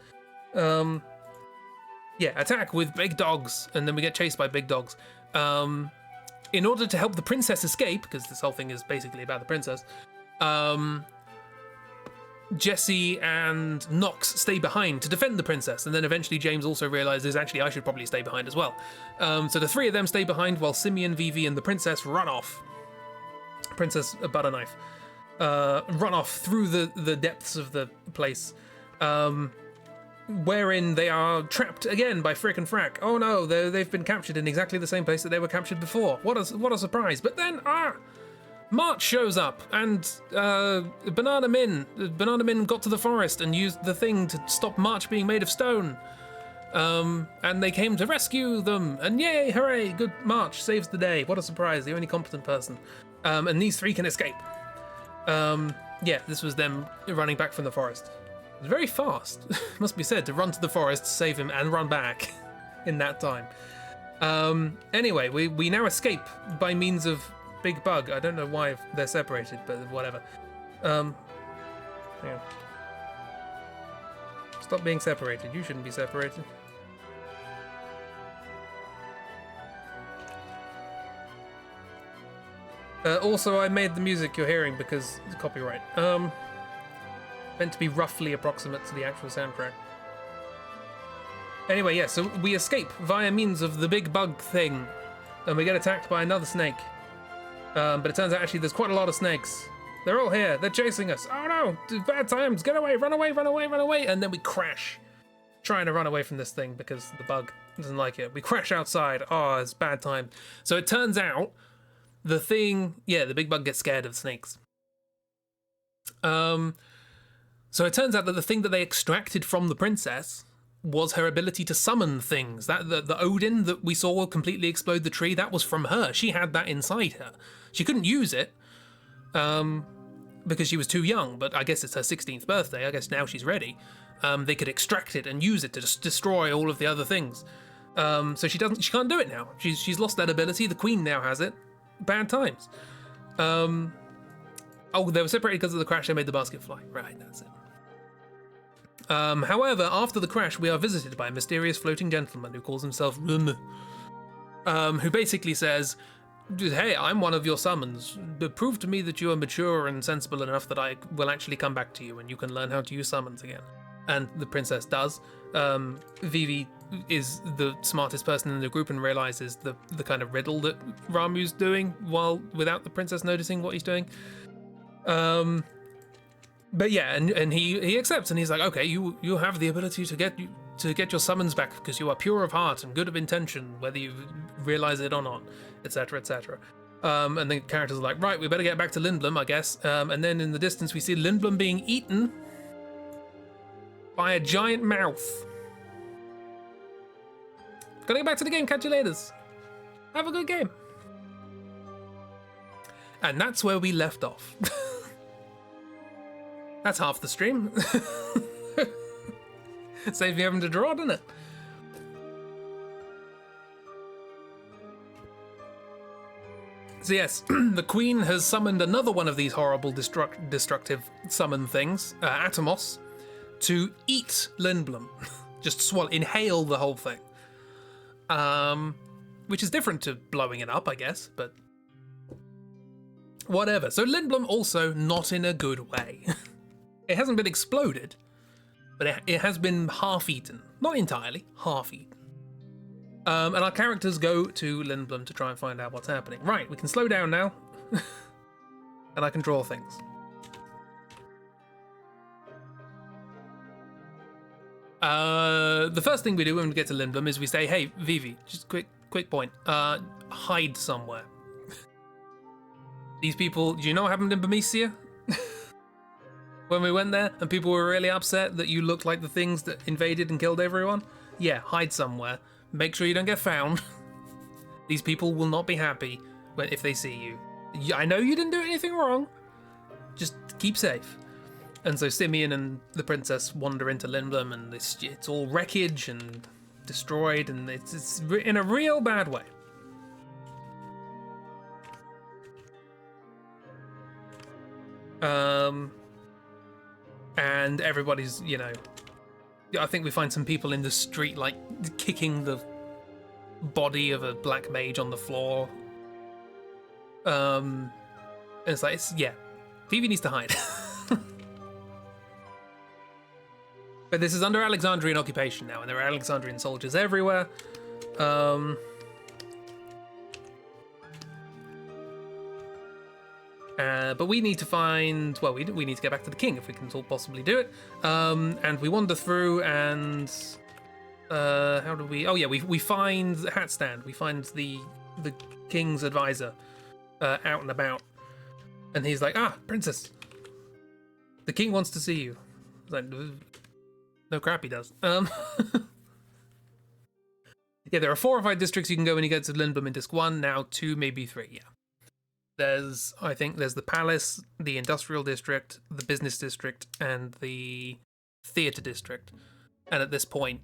Speaker 1: Yeah, attack with big dogs, and then we get chased by big dogs. In order to help the princess escape, because this whole thing is basically about the princess, Jessie and Nox stay behind to defend the princess, and then eventually James also realizes, actually, I should probably stay behind as well. So the three of them stay behind while Simeon, Vivi, and the princess run off. Princess Butter Knife. Run off through the depths of the place. Wherein they are trapped again by Frick and Frack. Oh no, they've been captured in exactly the same place that they were captured before. What a surprise. But then, March shows up, and Banana Min got to the forest and used the thing to stop March being made of stone. And they came to rescue them, and yay, hooray, good, March saves the day. What a surprise, the only competent person. And these three can escape. Yeah, this was them running back from the forest. It's very fast, must be said, to run to the forest, save him, and run back in that time. Anyway, we now escape by means of Big Bug. I don't know why they're separated, but whatever. Yeah. Stop being separated. You shouldn't be separated. Also, I made the music you're hearing because it's copyright. Meant to be roughly approximate to the actual soundtrack. Anyway, yeah, so we escape via means of the big bug thing, and we get attacked by another snake. But it turns out actually there's quite a lot of snakes. They're all here, they're chasing us. Oh no, bad times, get away, run away, run away, run away, and then we crash. Trying to run away from this thing because the bug doesn't like it. We crash outside, oh, it's bad time. So it turns out the thing, yeah, the big bug gets scared of snakes. So it turns out that the thing that they extracted from the princess was her ability to summon things. That the Odin that we saw completely explode the tree, that was from her. She had that inside her. She couldn't use it because she was too young, but I guess it's her 16th birthday. I guess now she's ready. They could extract it and use it to just destroy all of the other things. So she can't do it now. She's lost that ability. The queen now has it. Bad times. Oh, they were separated because of the crash. They made the basket fly. Right, that's it. However, after the crash, we are visited by a mysterious floating gentleman who calls himself Lieu, who basically says, hey, I'm one of your summons. Prove to me that you are mature and sensible enough that I will actually come back to you and you can learn how to use summons again. And the princess does. Vivi is the smartest person in the group and realizes the kind of riddle that Ramu's doing without the princess noticing what he's doing. But yeah, and he accepts, and he's like, okay, you have the ability to get your summons back because you are pure of heart and good of intention, whether you realize it or not, etc., etc. And the characters are like, right, we better get back to Lindblom, I guess. And then in the distance we see Lindblom being eaten by a giant mouth. Gotta get back to the game. Catch you later. Have a good game. And that's where we left off. That's half the stream. Saves me having to draw, doesn't it? So yes, the Queen has summoned another one of these horrible destructive summon things, Atomos, to eat Lindblom. Just inhale the whole thing. Which is different to blowing it up, I guess, but whatever. So Lindblom also not in a good way. It hasn't been exploded, but it has been half-eaten. Not entirely, half-eaten. And our characters go to Lindblom to try and find out what's happening. Right, we can slow down now. And I can draw things. The first thing we do when we get to Lindblom is we say, hey, Vivi, just quick point. Hide somewhere. These people, do you know what happened in Bermesia? When we went there and people were really upset that you looked like the things that invaded and killed everyone? Yeah, hide somewhere. Make sure you don't get found. These people will not be happy if they see you. I know you didn't do anything wrong. Just keep safe. And so Simeon and the princess wander into Lindblom, and it's all wreckage and destroyed, and it's in a real bad way. And everybody's, I think we find some people in the street, like, kicking the body of a black mage on the floor. And it's like, Vivi needs to hide. But this is under Alexandrian occupation now, and there are Alexandrian soldiers everywhere. But we need to find, we need to get back to the king if we can possibly do it. And we wander through, and how do we? Oh yeah, we find the hat stand. We find the king's advisor out and about, and he's like, princess, the king wants to see you. Like, no crap, he does. Yeah, there are 4 or 5 districts you can go when you get to Lindblom in Disc 1. Now 2, maybe 3. Yeah. There's the palace, the industrial district, the business district, and the theater district. And at this point,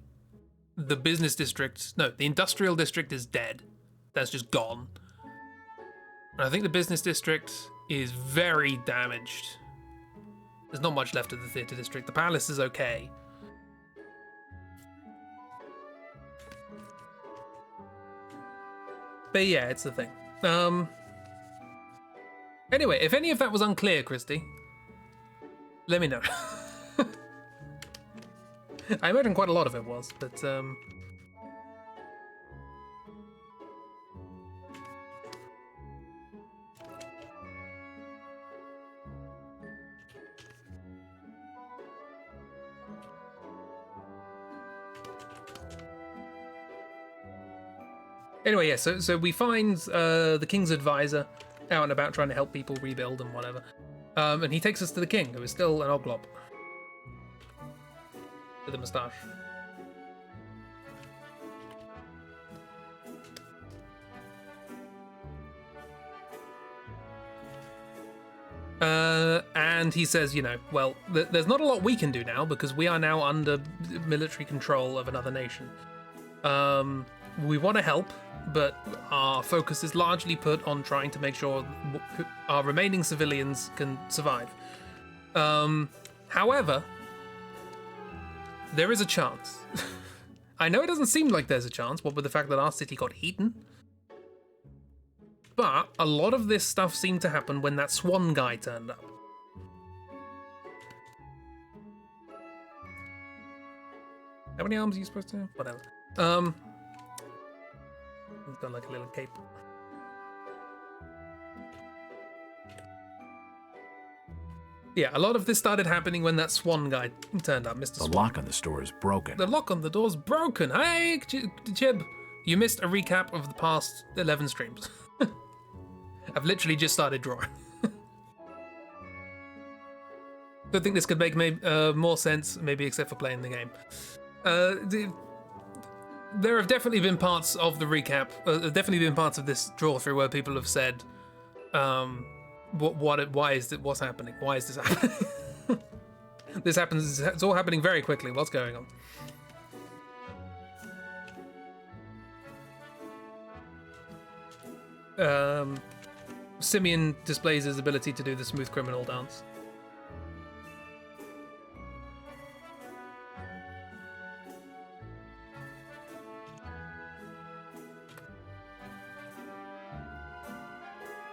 Speaker 1: the industrial district is dead. That's just gone. And I think the business district is very damaged. There's not much left of the theater district. The palace is okay. But yeah, it's the thing. Anyway, if any of that was unclear, Christy, let me know. I imagine quite a lot of it was, but anyway, yeah, so we find the king's advisor out and about trying to help people rebuild and whatever. And he takes us to the king, who is still an oglop. With a moustache. And he says, there's not a lot we can do now because we are now under military control of another nation. We want to help, but our focus is largely put on trying to make sure our remaining civilians can survive. However, there is a chance. I know it doesn't seem like there's a chance, what with the fact that our city got eaten. But a lot of this stuff seemed to happen when that swan guy turned up. How many arms are you supposed to have? Whatever. He's got like a little cape. Yeah, a lot of this started happening when that swan guy turned up, Mr. Swan.
Speaker 3: The lock on the store is broken.
Speaker 1: The lock on the door's broken. Hey, Chib, you missed a recap of the past 11 streams. I've literally just started drawing. Don't think this could make more sense, maybe except for playing the game. There have definitely been parts of the recap, definitely been parts of this draw through where people have said, Why is it? What's happening? Why is this happening? This happens. It's all happening very quickly. What's going on? Simeon displays his ability to do the smooth criminal dance.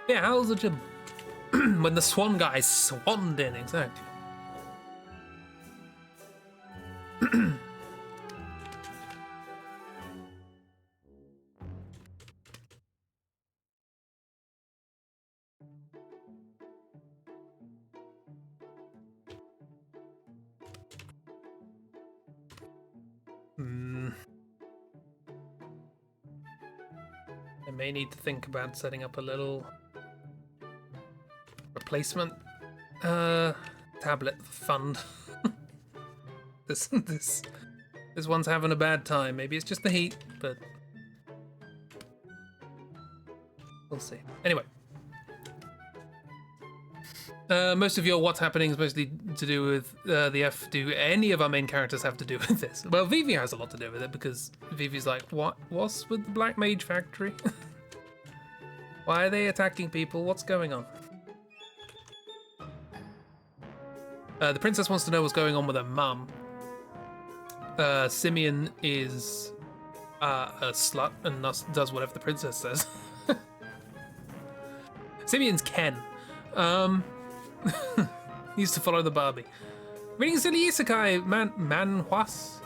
Speaker 1: Yeah, how's the gym? When the swan guy swanned in, exactly. I may need to think about setting up a little replacement tablet fund. this one's having a bad time. Maybe it's just the heat, but we'll see. Anyway, most of your what's happening is mostly to do with the F. Do any of our main characters have to do with this? Well, Vivi has a lot to do with it because Vivi's like, what's with the Black Mage Factory? Why are they attacking people? What's going on? The princess wants to know what's going on with her mum. Simeon is a slut and does whatever the princess says. Simeon's Ken. He used to follow the Barbie. Reading silly isekai, manhwas?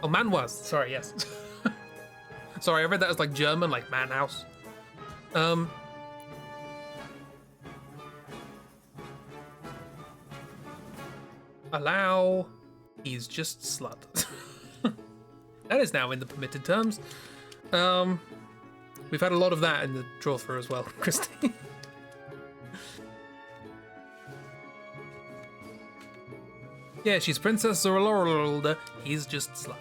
Speaker 1: Oh, manhwas. Sorry, yes. Sorry, I read that as like German, like man house. Allow. He's just slut. That is now in the permitted terms. We've had a lot of that in the Drawthrough as well, Christy. Yeah, she's Princess Zorlorolda. He's just slut.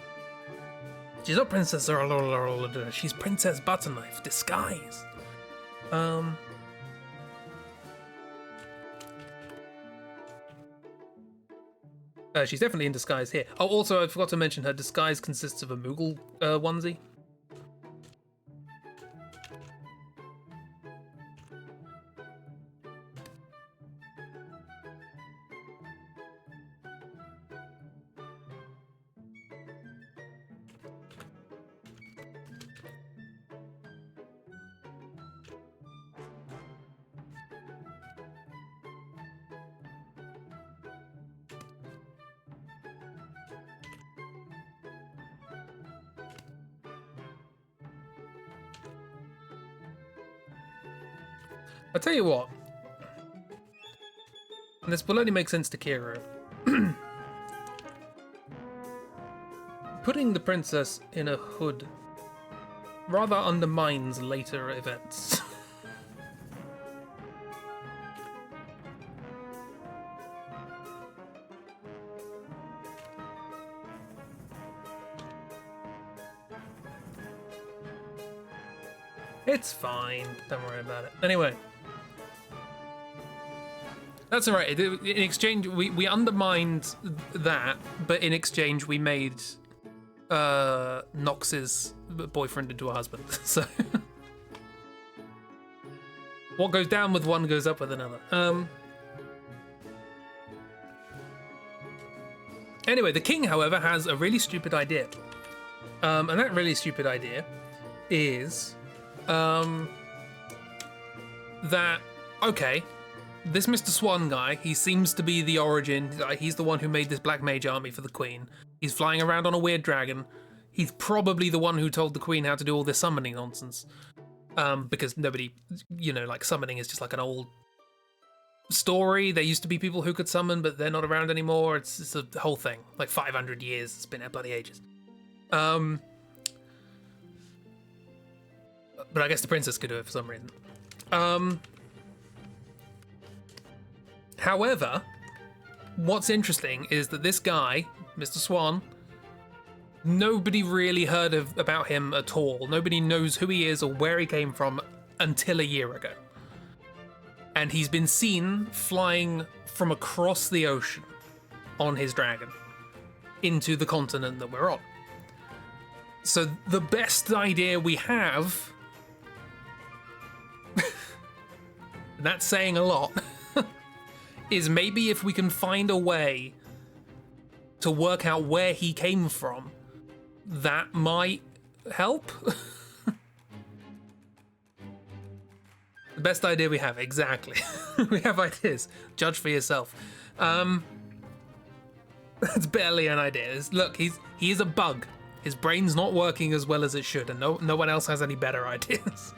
Speaker 1: She's not Princess Zorlorolda. She's Princess Butterknife, disguise. She's definitely in disguise here. Oh, also, I forgot to mention her disguise consists of a Moogle onesie. I'll tell you what, and this will only make sense to Kiro. Putting the princess in a hood rather undermines later events. It's fine, don't worry about it. Anyway. That's alright. In exchange, we undermined that, but in exchange, we made Nox's boyfriend into a husband. So what goes down with one goes up with another. Anyway, the king, however, has a really stupid idea, and that really stupid idea is that okay. This Mr. Swan guy, he seems to be the origin. He's the one who made this black mage army for the queen. He's flying around on a weird dragon. He's probably the one who told the queen how to do all this summoning nonsense. Because nobody, like summoning is just like an old story. There used to be people who could summon, but they're not around anymore. It's a whole thing. Like 500 years. It's been bloody ages. But I guess the princess could do it for some reason. However, what's interesting is that this guy, Mr. Swan, nobody really heard about him at all. Nobody knows who he is or where he came from until a year ago. And he's been seen flying from across the ocean on his dragon into the continent that we're on. So the best idea we have, and that's saying a lot, is maybe if we can find a way to work out where he came from, that might help. The best idea we have, exactly. We have ideas. Judge for yourself. That's barely an idea. Look, he is a bug. His brain's not working as well as it should, and no one else has any better ideas.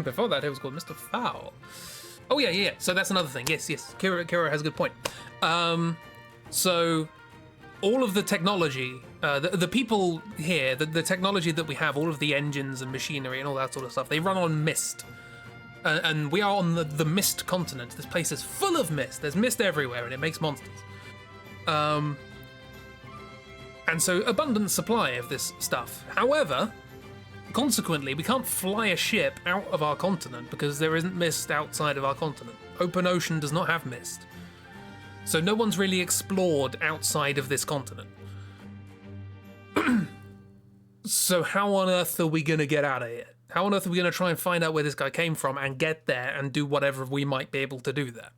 Speaker 1: Before that, it was called Mr. Fowl. Oh yeah. So that's another thing. Yes. Kira has a good point. So all of the technology, the people here, the technology that we have, all of the engines and machinery and all that sort of stuff, they run on mist. And we are on the mist continent. This place is full of mist. There's mist everywhere, and it makes monsters. And so abundant supply of this stuff. However, consequently, we can't fly a ship out of our continent because there isn't mist outside of our continent. Open ocean does not have mist. So no one's really explored outside of this continent. So how on earth are we going to get out of here? How on earth are we going to try and find out where this guy came from and get there and do whatever we might be able to do there?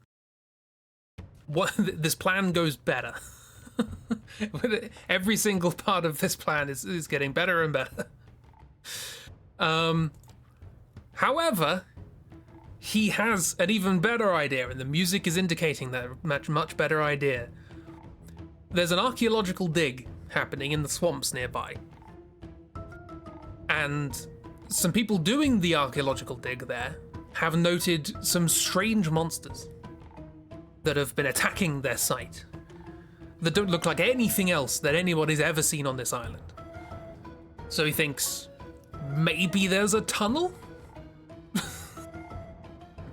Speaker 1: This plan goes better. Every single part of this plan is getting better and better. However, he has an even better idea, and the music is indicating that much better idea. There's an archaeological dig happening in the swamps nearby. And some people doing the archaeological dig there have noted some strange monsters that have been attacking their site that don't look like anything else that anybody's ever seen on this island. So he thinks, maybe there's a tunnel?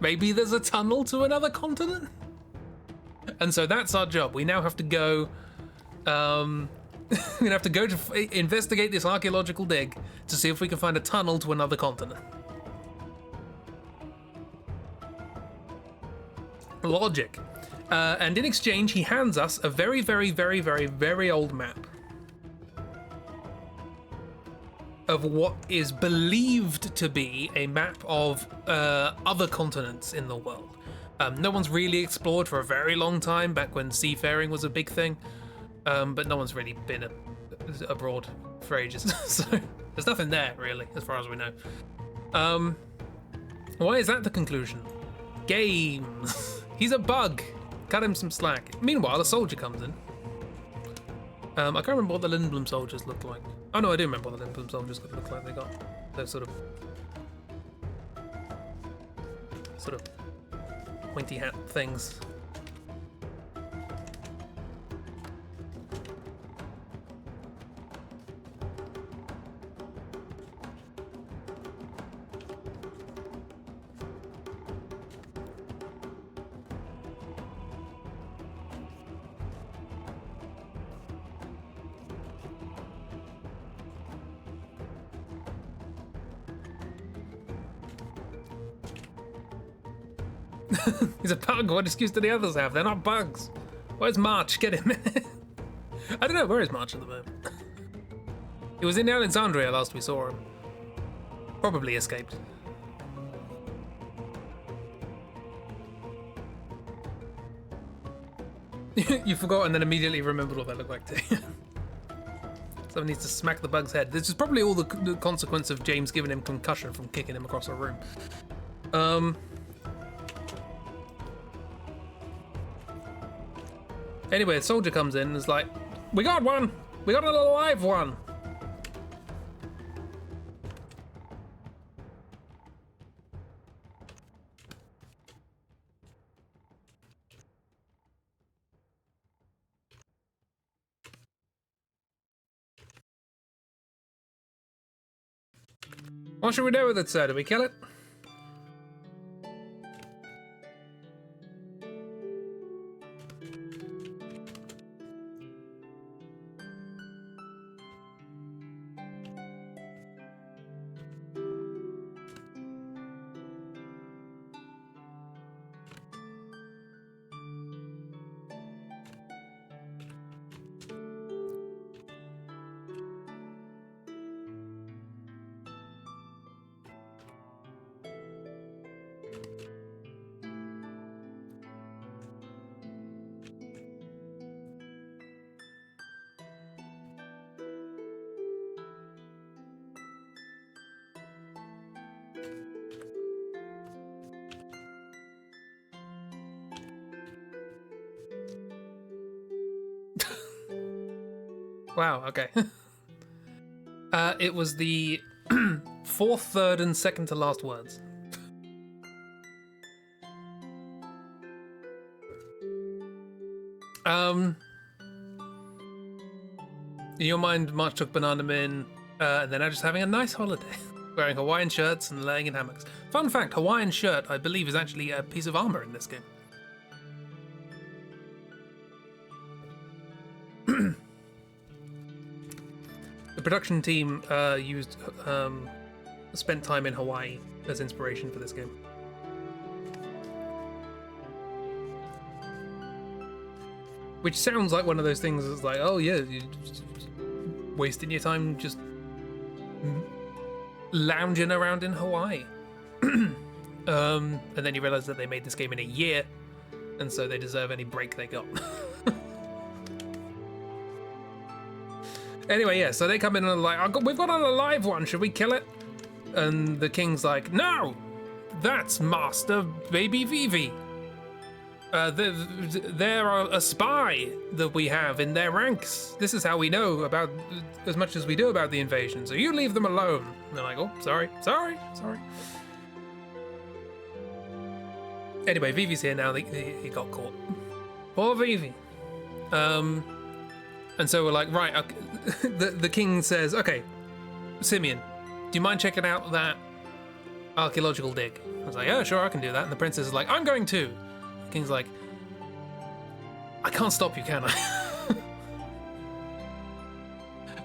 Speaker 1: Maybe there's a tunnel to another continent? And so that's our job. We now have to go, we're gonna have to go to investigate this archaeological dig to see if we can find a tunnel to another continent. Logic. And in exchange, he hands us a very, very, very, very, very old map of what is believed to be a map of other continents in the world. No one's really explored for a very long time, back when seafaring was a big thing, but no one's really been abroad for ages. So there's nothing there, really, as far as we know. Why is that the conclusion? Games. He's a bug. Cut him some slack. Meanwhile, a soldier comes in. I can't remember what the Lindblom soldiers looked like. Oh no, I do remember what the Lindblom soldiers looked like. They got those sort of pointy hat things. He's a bug. What excuse do the others have? They're not bugs. Where's March? Get him. I don't know. Where is March at the moment? He was in Alexandria last we saw him. Probably escaped. You forgot and then immediately remembered what that looked like too. Someone needs to smack the bug's head. This is probably all the consequence of James giving him concussion from kicking him across a room. Anyway, a soldier comes in and is like, we got one! We got an alive one! What should we do with it, sir? Do we kill it? Wow, okay. It was the fourth, third, and second to last words. In your mind, March took Banana Min, and they're now just having a nice holiday, wearing Hawaiian shirts and laying in hammocks. Fun fact, Hawaiian shirt, I believe, is actually a piece of armor in this game. The production team spent time in Hawaii as inspiration for this game. Which sounds like one of those things that's like, oh yeah, you're just wasting your time just lounging around in Hawaii. And then you realize that they made this game in a year, and so they deserve any break they got. Anyway, yeah, so they come in and are like, we've got an alive one, should we kill it? And the king's like, no, that's Master Baby Vivi. They're a spy that we have in their ranks. This is how we know about as much as we do about the invasion, so you leave them alone. And they're like, oh, sorry. Anyway, Vivi's here now, he got caught. Poor Vivi. And so we're like, right, okay. The king says, okay, Simeon, do you mind checking out that archaeological dig? I was like, yeah, sure, I can do that. And the princess is like, I'm going too. The king's like, I can't stop you, can I?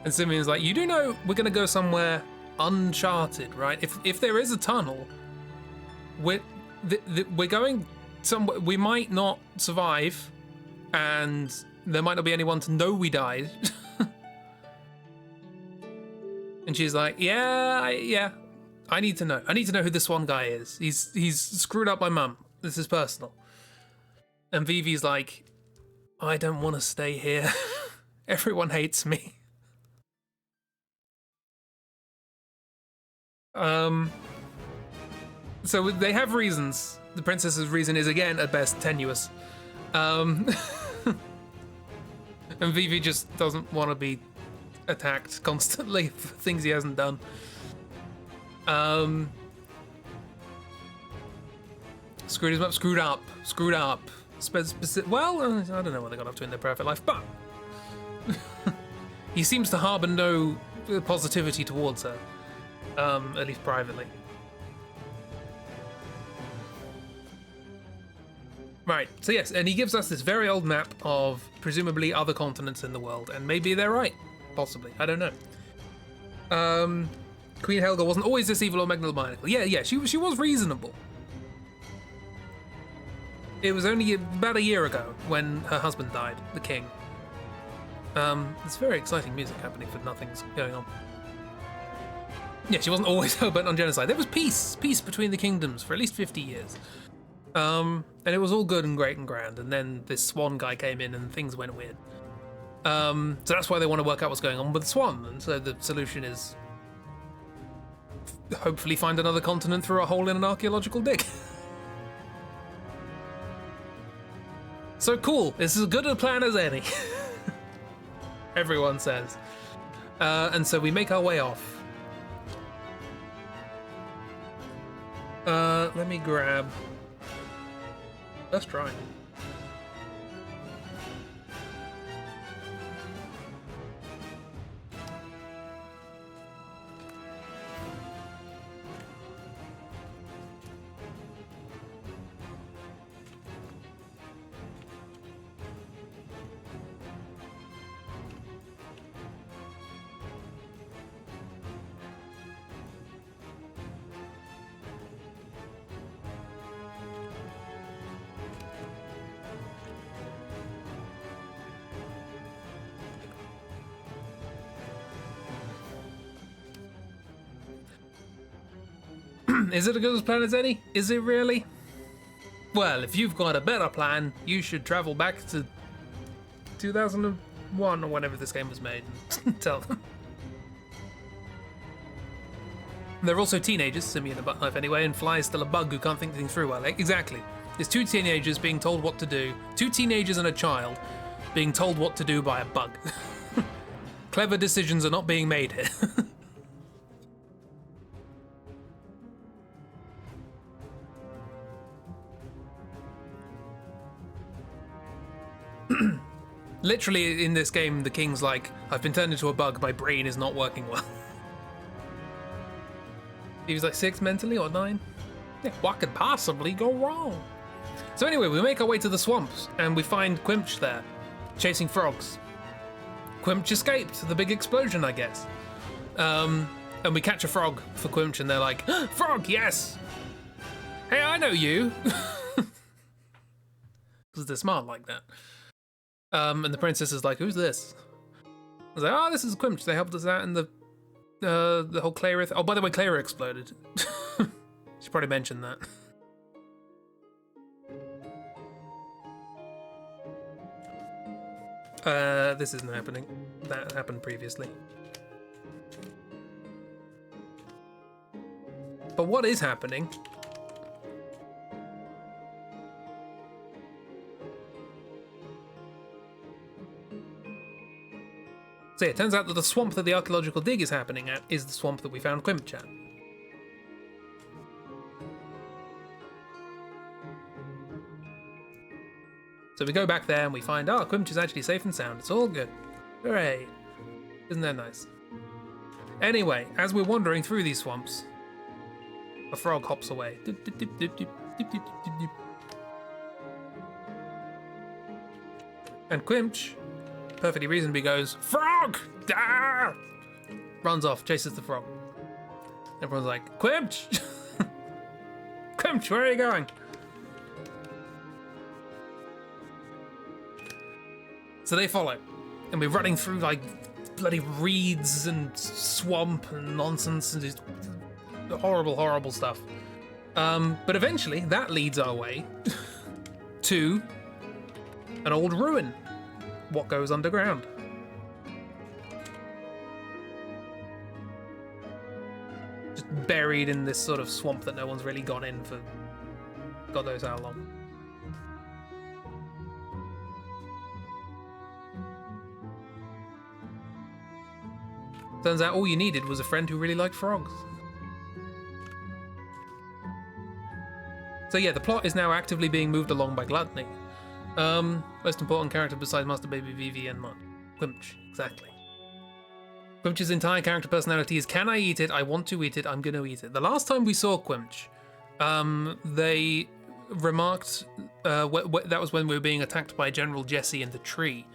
Speaker 1: And Simeon's like, you do know we're going to go somewhere uncharted, right? If there is a tunnel, we're going somewhere, we might not survive, and there might not be anyone to know we died. And she's like, yeah, I need to know. I need to know who this one guy is. He's screwed up my mum. This is personal. And Vivi's like, I don't want to stay here. Everyone hates me. So they have reasons. The princess's reason is, again, at best, tenuous. And Vivi just doesn't want to be attacked constantly for things he hasn't done. Screwed up. Well, I don't know what they got up to in their private life, but he seems to harbour no positivity towards her, at least privately. Right, so yes, and he gives us this very old map of presumably other continents in the world, and maybe they're right. Possibly, I don't know. Queen Helga wasn't always this evil or megalomaniacal. Yeah, she was reasonable. It was only about a year ago when her husband died, the king. There's very exciting music happening for nothing's going on. Yeah, she wasn't always bent on genocide. There was peace between the kingdoms for at least 50 years. And it was all good and great and grand, and then this swan guy came in and things went weird. So that's why they want to work out what's going on with the swan, and so the solution is hopefully find another continent through a hole in an archaeological dig. So cool, this is as good a plan as any. Everyone says. And so we make our way off. Let me grab... Let's try. Is it as good a plan as any? Is it really? Well, if you've got a better plan, you should travel back to 2001 or whenever this game was made and tell them. They're also teenagers, Simeon and Buttknife anyway, and Fly is still a bug who can't think things through well. Exactly. There's two teenagers being told what to do, two teenagers and a child, being told what to do by a bug. Clever decisions are not being made here. Literally, in this game, the king's like, I've been turned into a bug, my brain is not working well. He was like 6 mentally, or 9? Yeah, what could possibly go wrong? So anyway, we make our way to the swamps, and we find Quimch there, chasing frogs. Quimch escaped the big explosion, I guess. And we catch a frog for Quimch, and they're like, frog, yes! Hey, I know you! Because they're smart like that. And the princess is like, who's this? I was like, oh, this is Quimch. They helped us out in the whole Clara. Oh, by the way, Clara exploded. She probably mentioned that. This isn't happening. That happened previously. But what is happening? So yeah, it turns out that the swamp that the archaeological dig is happening at is the swamp that we found Quimch at. So we go back there and we find, oh, Quimch is actually safe and sound. It's all good. Hooray. Isn't that nice? Anyway, as we're wandering through these swamps, a frog hops away. And Quimch, perfectly reasonably, goes, frog! Ah! Runs off, chases the frog. Everyone's like, Quimch! Quimch, where are you going? So they follow, and we're running through like bloody reeds and swamp and nonsense and just horrible, horrible stuff. But eventually, that leads our way to an old ruin. What goes underground? Just buried in this sort of swamp that no one's really gone in for God knows how long. Turns out all you needed was a friend who really liked frogs. So yeah, the plot is now actively being moved along by Gluttony. Most important character besides Master Baby Vivi and Mark. Quimch, exactly. Quimch's entire character personality is, can I eat it? I want to eat it. I'm going to eat it. The last time we saw Quimch, they remarked, that was when we were being attacked by General Jesse in the tree.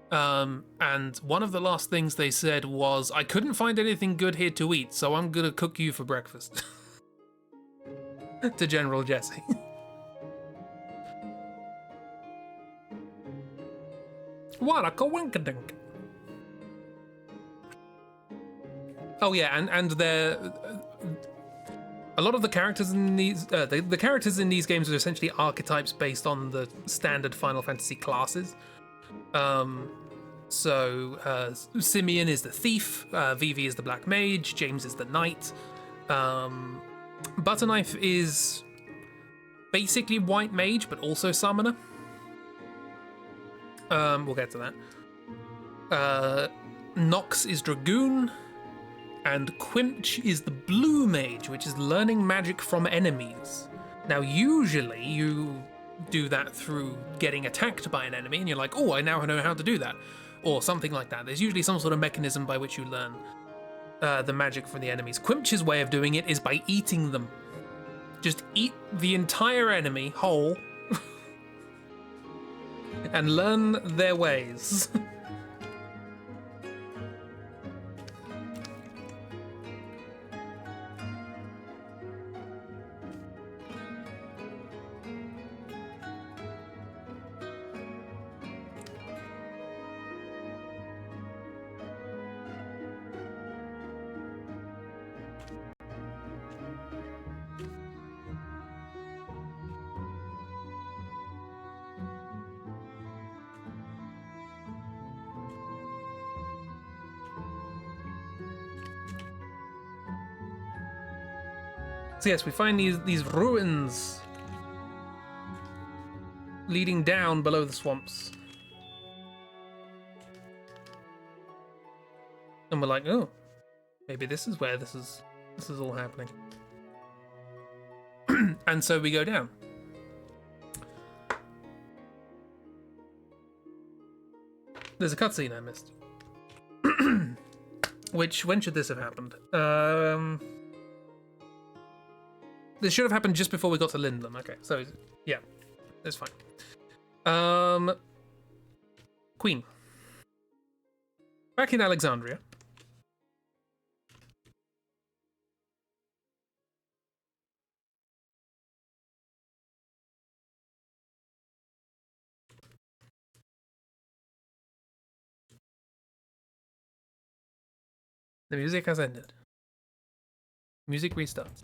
Speaker 1: And one of the last things they said was, I couldn't find anything good here to eat, so I'm gonna cook you for breakfast. To General Jesse. What a coinkadink. Oh yeah, and a lot of the characters in these, the characters in these games are essentially archetypes based on the standard Final Fantasy classes. So Simeon is the thief, Vivi is the black mage, James is the knight. Butterknife is basically white mage, but also summoner. We'll get to that. Nox is dragoon, and Quimch is the blue mage, which is learning magic from enemies. Now, usually you do that through getting attacked by an enemy, and you're like, oh, I now know how to do that, or something like that. There's usually some sort of mechanism by which you learn the magic from the enemies. Quimch's way of doing it is by eating them. Just eat the entire enemy whole and learn their ways. So yes, we find these ruins leading down below the swamps. And we're like, oh, maybe this is where this is all happening. And so we go down. There's a cutscene I missed. Which, when should this have happened? This should have happened just before we got to Lindblom. Okay, so yeah, that's fine. Queen. Back in Alexandria. The music has ended. Music restarts.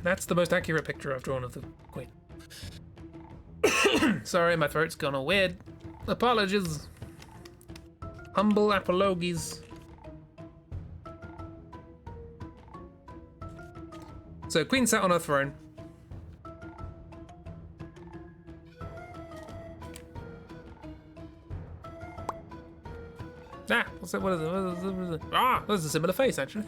Speaker 1: That's the most accurate picture I've drawn of the Queen. Sorry, my throat's gone all weird. Apologies. Humble apologies. So Queen sat on her throne. Ah, what's that? What is it? Ah, that's a similar face actually.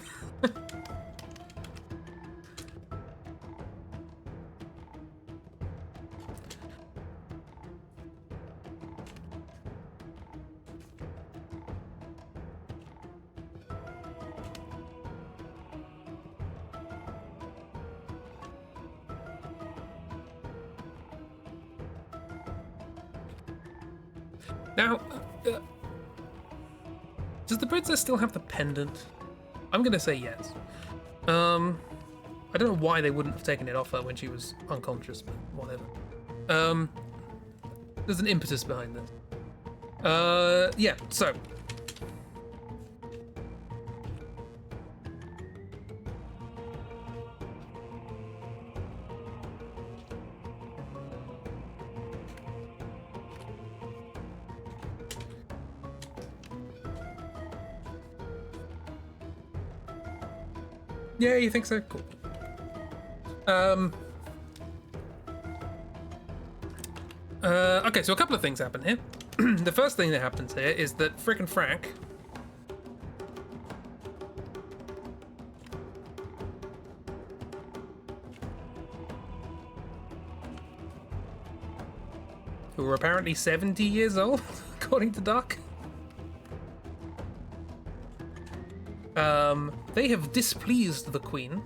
Speaker 1: Now, does the princess still have the pendant? I'm gonna say yes. I don't know why they wouldn't have taken it off her when she was unconscious, but whatever. There's an impetus behind this. Yeah, so. Yeah, you think so? Cool. Okay, so a couple of things happen here. The first thing that happens here is that frickin' Frack who are apparently 70 years old, according to Doc. They have displeased the Queen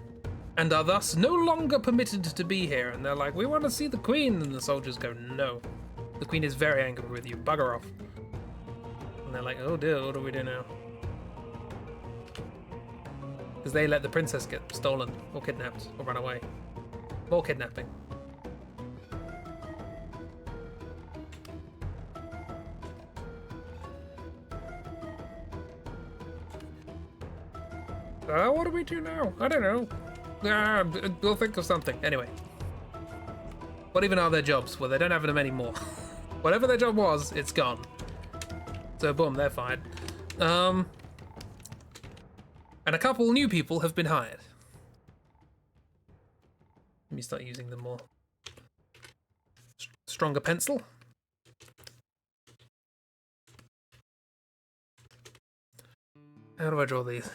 Speaker 1: and are thus no longer permitted to be here. And they're like, we want to see the Queen. And the soldiers go, no. The Queen is very angry with you. Bugger off. And they're like, oh dear, what do we do now? Because they let the princess get stolen or kidnapped or run away. More kidnapping. What do we do now? I don't know. We'll think of something. Anyway. What even are their jobs? Well, they don't have them anymore. Whatever their job was, it's gone. So boom, they're fired. And a couple new people have been hired. Let me start using the more stronger pencil. How do I draw these?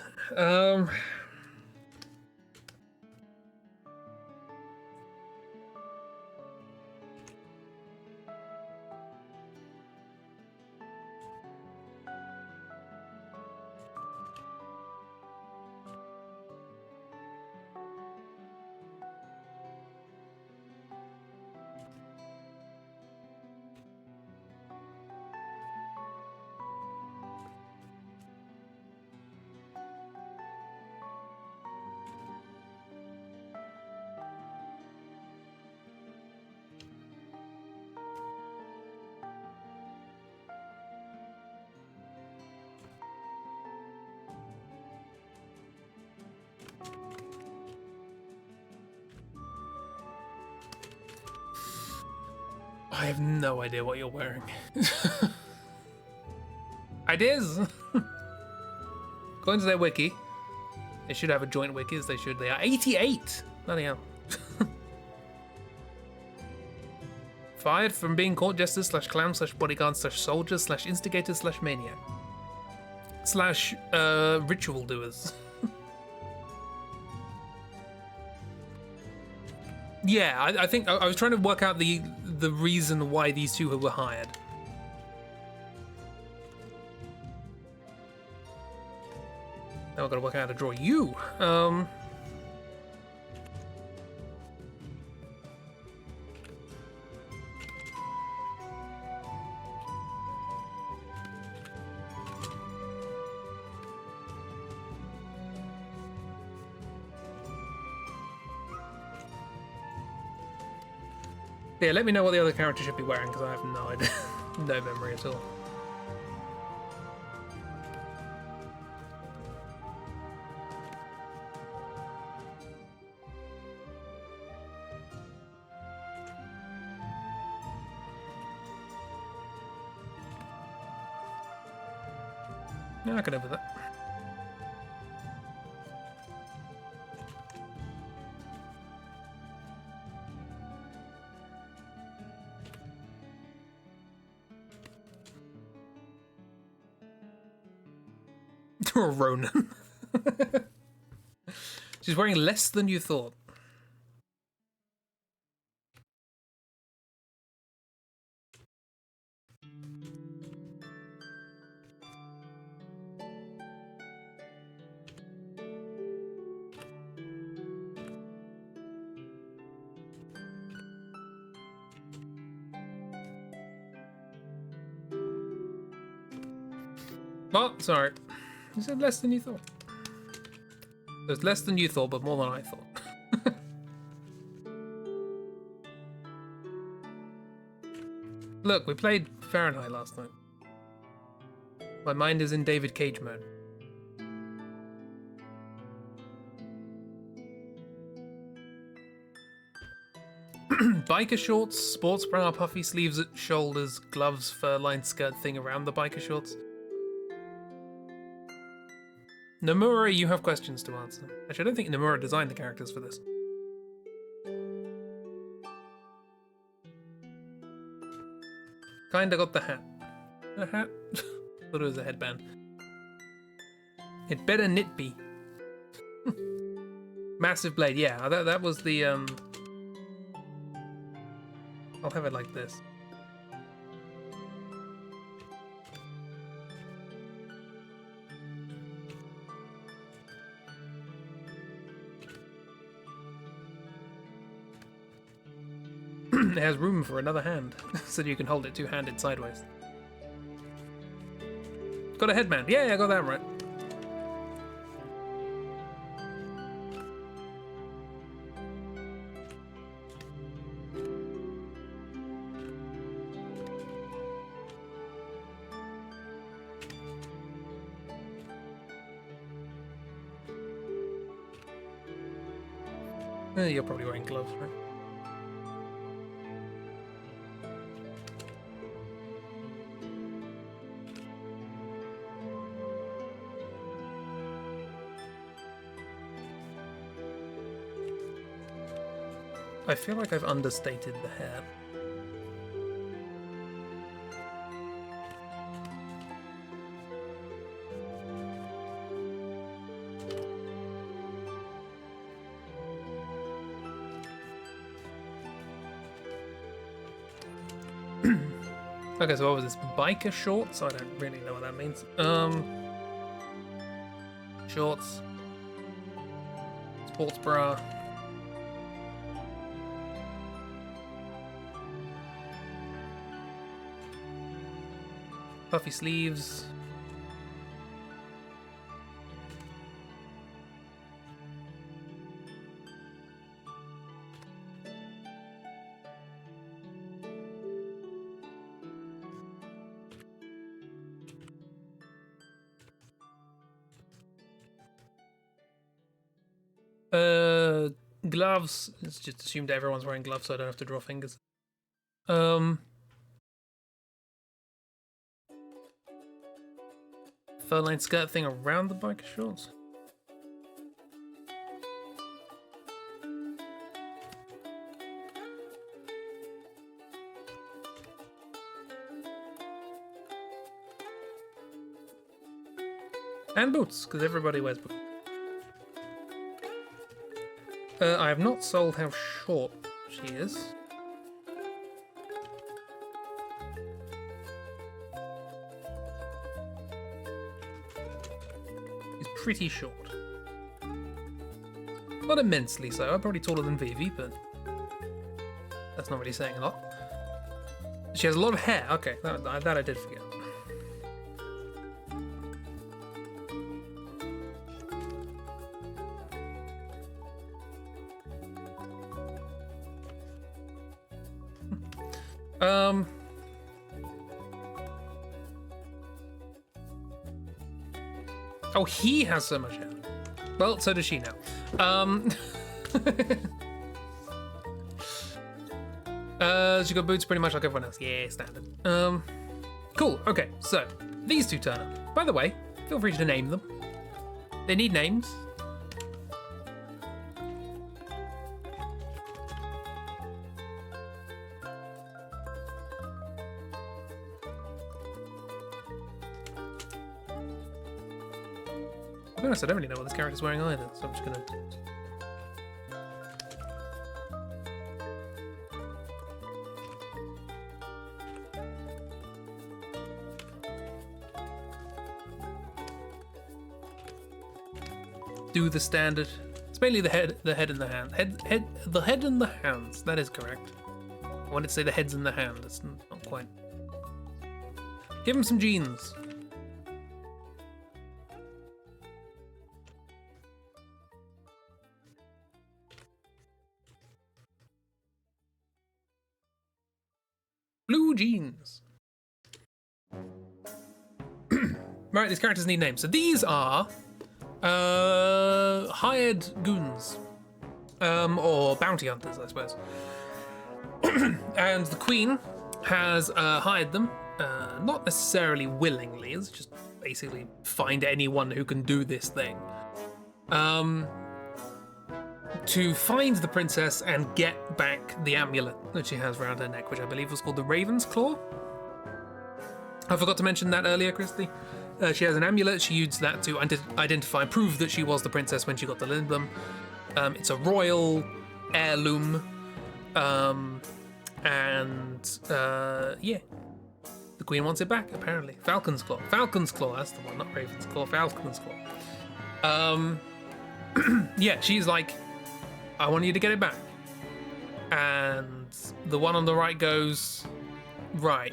Speaker 1: I have no idea what you're wearing. Ideas! According to their wiki, They should have a joint wikis. They should. They are 88. Bloody hell. Fired from being court jester / clown / bodyguard / soldier / instigator / maniac / ritual doers. Yeah, I think I was trying to work out the reason why these two were hired. Now I've got to work out how to draw you. Yeah, let me know what the other character should be wearing, because I have no idea. No memory at all. Yeah, I can live with that. Or Ronan. She's wearing less than you thought. Oh, sorry. You said less than you thought. There's less than you thought, but more than I thought. Look, we played Fahrenheit last night. My mind is in David Cage mode. Biker shorts, sports bra, puffy sleeves at shoulders, gloves, fur-lined skirt thing around the biker shorts. Nomura, you have questions to answer. Actually, I don't think Nomura designed the characters for this. Kinda got the hat. A hat? Thought it was a headband. It better knit be. Massive blade, yeah, that was the, I'll have it like this. It has room for another hand, so you can hold it two-handed sideways. Got a headband. Yeah, I got that right. You're probably wearing gloves, right? I feel like I've understated the hair. Okay, so what was this? Biker shorts? I don't really know what that means. Shorts. Sports bra. Puffy sleeves. Gloves. It's just assumed everyone's wearing gloves, so I don't have to draw fingers. Fur-lined skirt thing around the biker shorts. And boots, because everybody wears boots. I have not sold how short she is. She's pretty short. Not immensely so. I'm probably taller than Vivi, but that's not really saying a lot. She has a lot of hair. Okay, that I did forget. Oh, he has so much hair. Well, so does she now. She got boots pretty much like everyone else. Yeah, standard. Cool. Okay, so these two turn up. By the way, feel free to name them. They need names. To be honest, I don't really know what this character's wearing either, so I'm just gonna... do the standard. It's mainly the head and the hand. The head and the hands. That is correct. I wanted to say the heads and the hand. That's not quite. Give him some jeans. Blue jeans. Right, these characters need names. So these are hired goons. Or bounty hunters, I suppose. And the Queen has hired them, not necessarily willingly, it's just basically find anyone who can do this thing. To find the princess and get back the amulet that she has around her neck, which I believe was called the Raven's Claw. I forgot to mention that earlier, Christy. She has an amulet. She used that to identify and prove that she was the princess when she got the Lindblom. It's a royal heirloom. Yeah. The Queen wants it back, apparently. Falcon's Claw. Falcon's Claw, that's the one, not Raven's Claw. Falcon's Claw. Yeah, she's like, I want you to get it back. And the one on the right goes, right.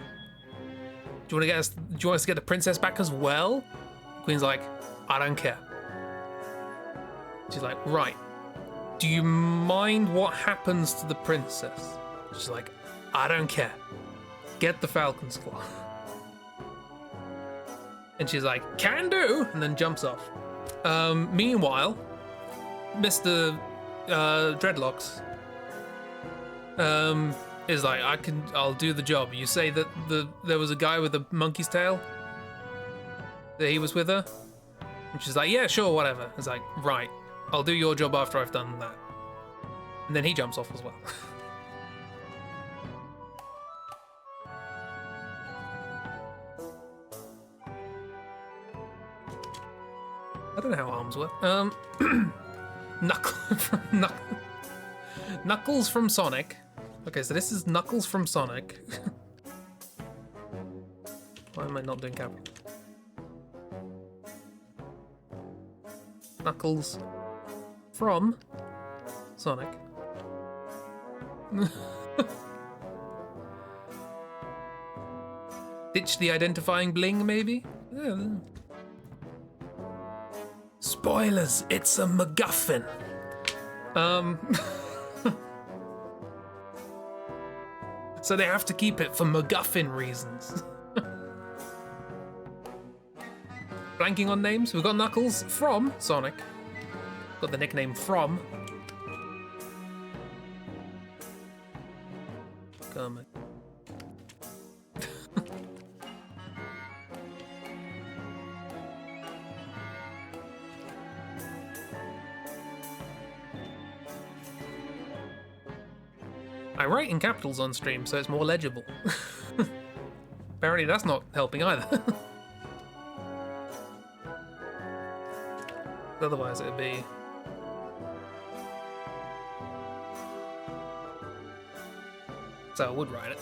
Speaker 1: Do you want us to get the princess back as well? Queen's like, I don't care. She's like, right. Do you mind what happens to the princess? She's like, I don't care. Get the Falcon's Claw. And she's like, can do, and then jumps off. Meanwhile, Mr. Dreadlocks is like, I'll do the job. You say that there was a guy with a monkey's tail? That he was with her? And she's like, yeah, sure, whatever. It's like, right, I'll do your job after I've done that. And then he jumps off as well. I don't know how arms work. Knuckles from Sonic. Okay, so this is Knuckles from Sonic. Why am I not doing capital? Knuckles from Sonic. Ditch the identifying bling, maybe? Yeah. Spoilers, it's a MacGuffin. So they have to keep it for MacGuffin reasons. Blanking on names, we've got Knuckles from Sonic. Got the nickname from. Come on. I write in capitals on stream, so it's more legible. Apparently that's not helping either. Otherwise, it'd be. So I would ride it.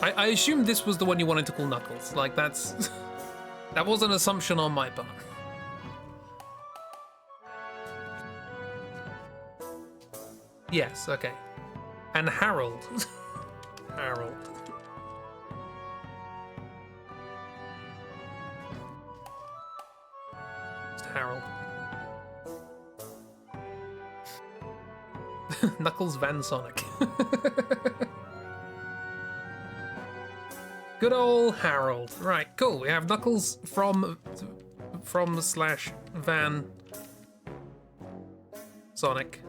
Speaker 1: I assumed this was the one you wanted to call Knuckles. Like, that's... that was an assumption on my part. Yes, okay. And Harold. Harold. Just Harold. Knuckles Van Sonic. Good old Harold. Right, cool. We have Knuckles from slash Van Sonic.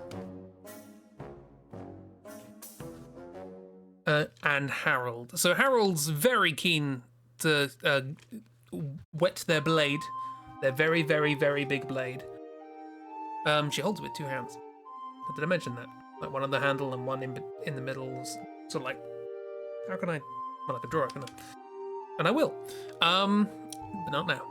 Speaker 1: And Harold. So Harold's very keen to wet their blade. Their very, very, very big blade. She holds it with two hands. Did I mention that? Like one on the handle and one in the middle. So like, how can I? Well, I could draw it, can I? And I will. But not now.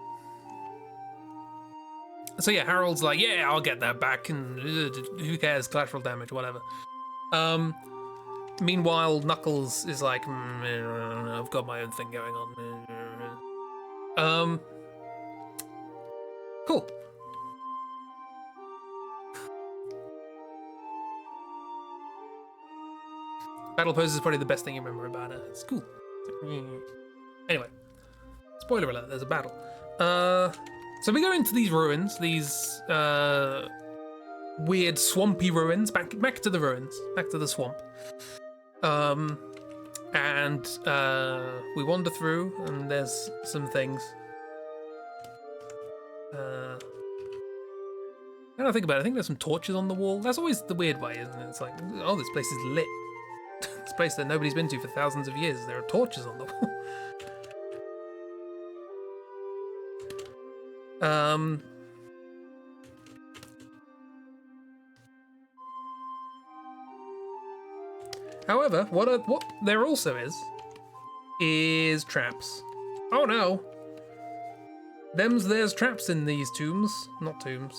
Speaker 1: So yeah, Harold's like, yeah, I'll get that back, and who cares, collateral damage, whatever. Meanwhile, Knuckles is like, I've got my own thing going on. Cool. Battle pose is probably the best thing you remember about it. It's cool. Anyway, spoiler alert, there's a battle. So we go into these ruins, these weird swampy ruins, back to the ruins, back to the swamp. And we wander through, and there's some things. Now that I think about it, I think there's some torches on the wall. That's always the weird way, isn't it? It's like, oh, this place is lit. This place that nobody's been to for thousands of years. There are torches on the wall. However, what there also is traps. Oh no! There's traps in these tombs. Not tombs.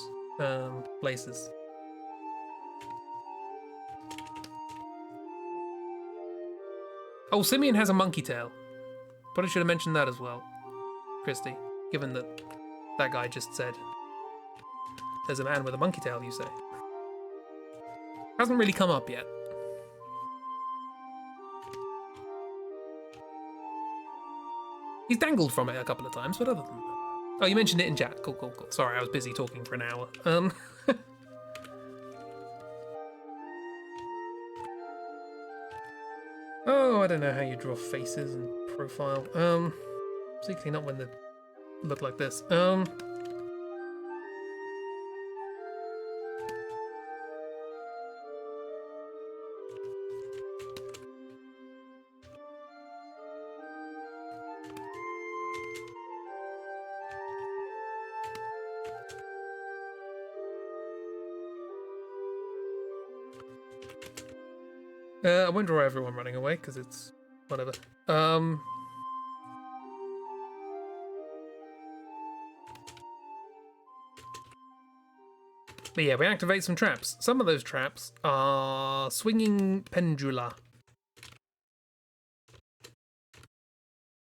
Speaker 1: Places. Oh, Simeon has a monkey tail. Probably should have mentioned that as well, Christy, given that that guy just said there's a man with a monkey tail, you say. Hasn't really come up yet. He's dangled from it a couple of times, but other than that. Oh, you mentioned it in chat. Cool, cool, cool. Sorry, I was busy talking for an hour. Oh, I don't know how you draw faces and profile. Particularly not when they look like this. I won't draw everyone running away because it's whatever. But yeah, we activate some traps. Some of those traps are swinging pendula.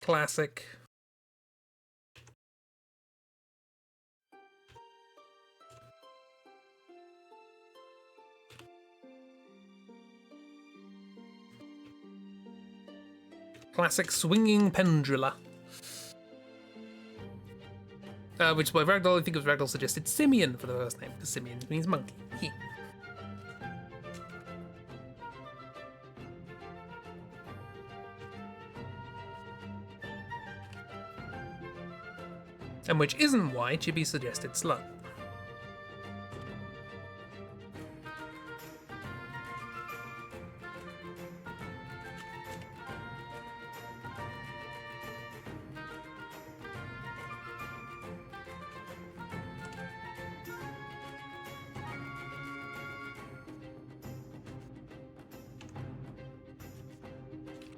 Speaker 1: Classic. Classic swinging pendula. Which is why Ragdoll, I think it was Ragdoll suggested Simeon for the first name, because Simeon means monkey. And which isn't why Chibi suggested Slut.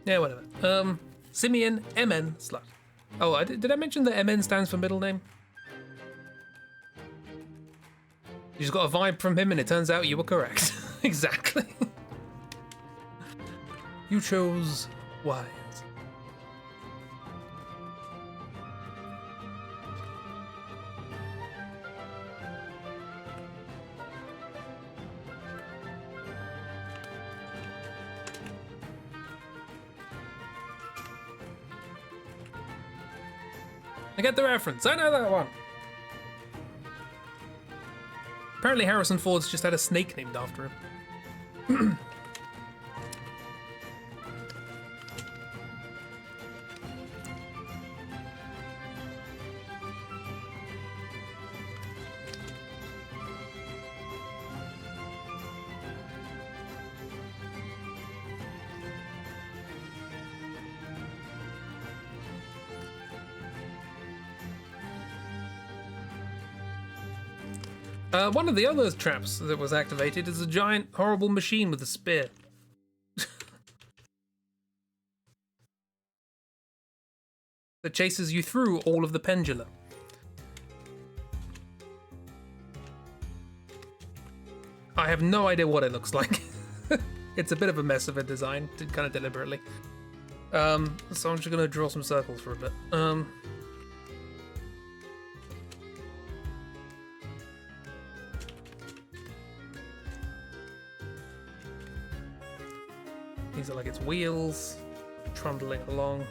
Speaker 1: Yeah, whatever. Simeon MN Slut. Oh, did I mention that MN stands for middle name? You just got a vibe from him and it turns out you were correct. Exactly. You chose wise. I get the reference. I know that one. Apparently Harrison Ford's just had a snake named after him. One of the other traps that was activated is a giant, horrible machine with a spear. That chases you through all of the pendulum. I have no idea what it looks like. It's a bit of a mess of a design, kind of deliberately. So I'm just gonna draw some circles for a bit. These are like its wheels, trundling along.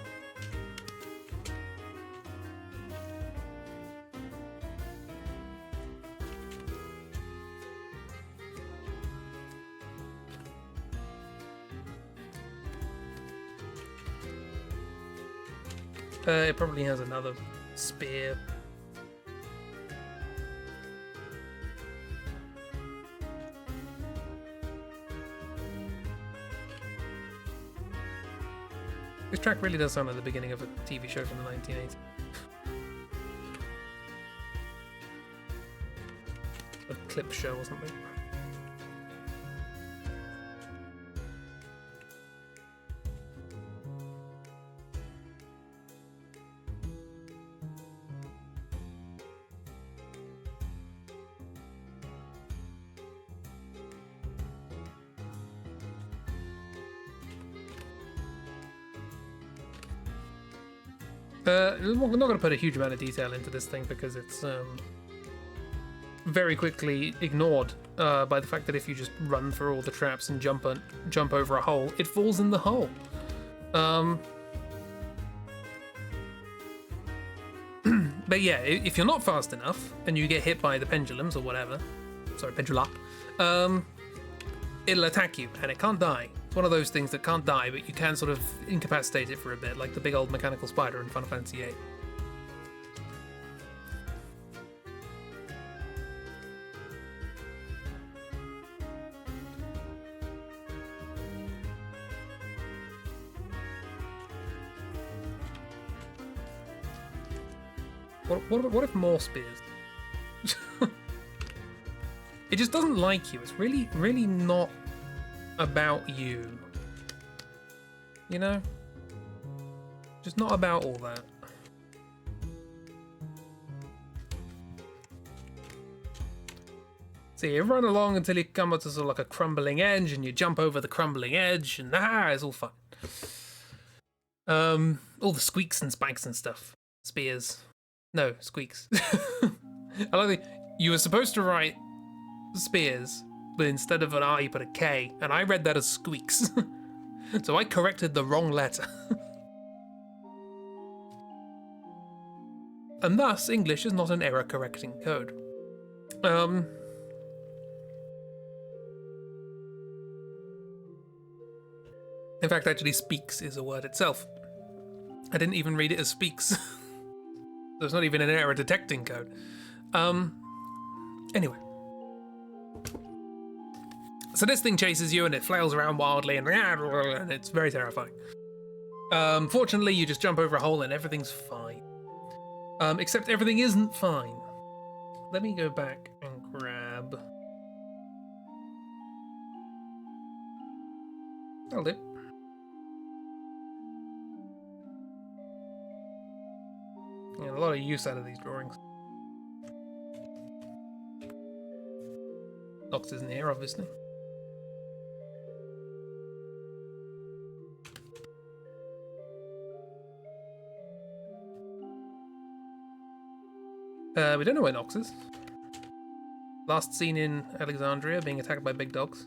Speaker 1: It probably has another spear. This track really does sound like the beginning of a TV show from the 1980s. A clip show or something. I'm not going to put a huge amount of detail into this thing because it's very quickly ignored by the fact that if you just run through all the traps and jump over a hole, it falls in the hole. But yeah, if you're not fast enough and you get hit by the pendulums or whatever, sorry, pendulum, it'll attack you and it can't die. It's one of those things that can't die, but you can sort of incapacitate it for a bit, like the big old mechanical spider in Final Fantasy VIII. What if more spears? It just doesn't like you. It's really, really not about you. You know? Just not about all that. So you run along until you come up to sort of like a crumbling edge, and you jump over the crumbling edge, and it's all fun. All the squeaks and spikes and stuff. Spears. No, squeaks. I like you were supposed to write spears, but instead of an R you put a K, and I read that as squeaks. So I corrected the wrong letter. And thus, English is not an error-correcting code. In fact, actually, speaks is a word itself. I didn't even read it as speaks. So it's not even an error detecting code. Anyway. So this thing chases you and it flails around wildly and it's very terrifying. Fortunately, you just jump over a hole and everything's fine. Except everything isn't fine. Let me go back and grab... That'll do. a lot of use out of these drawings. Nox isn't here, obviously. We don't know where Nox is. Last seen in Alexandria, being attacked by big dogs.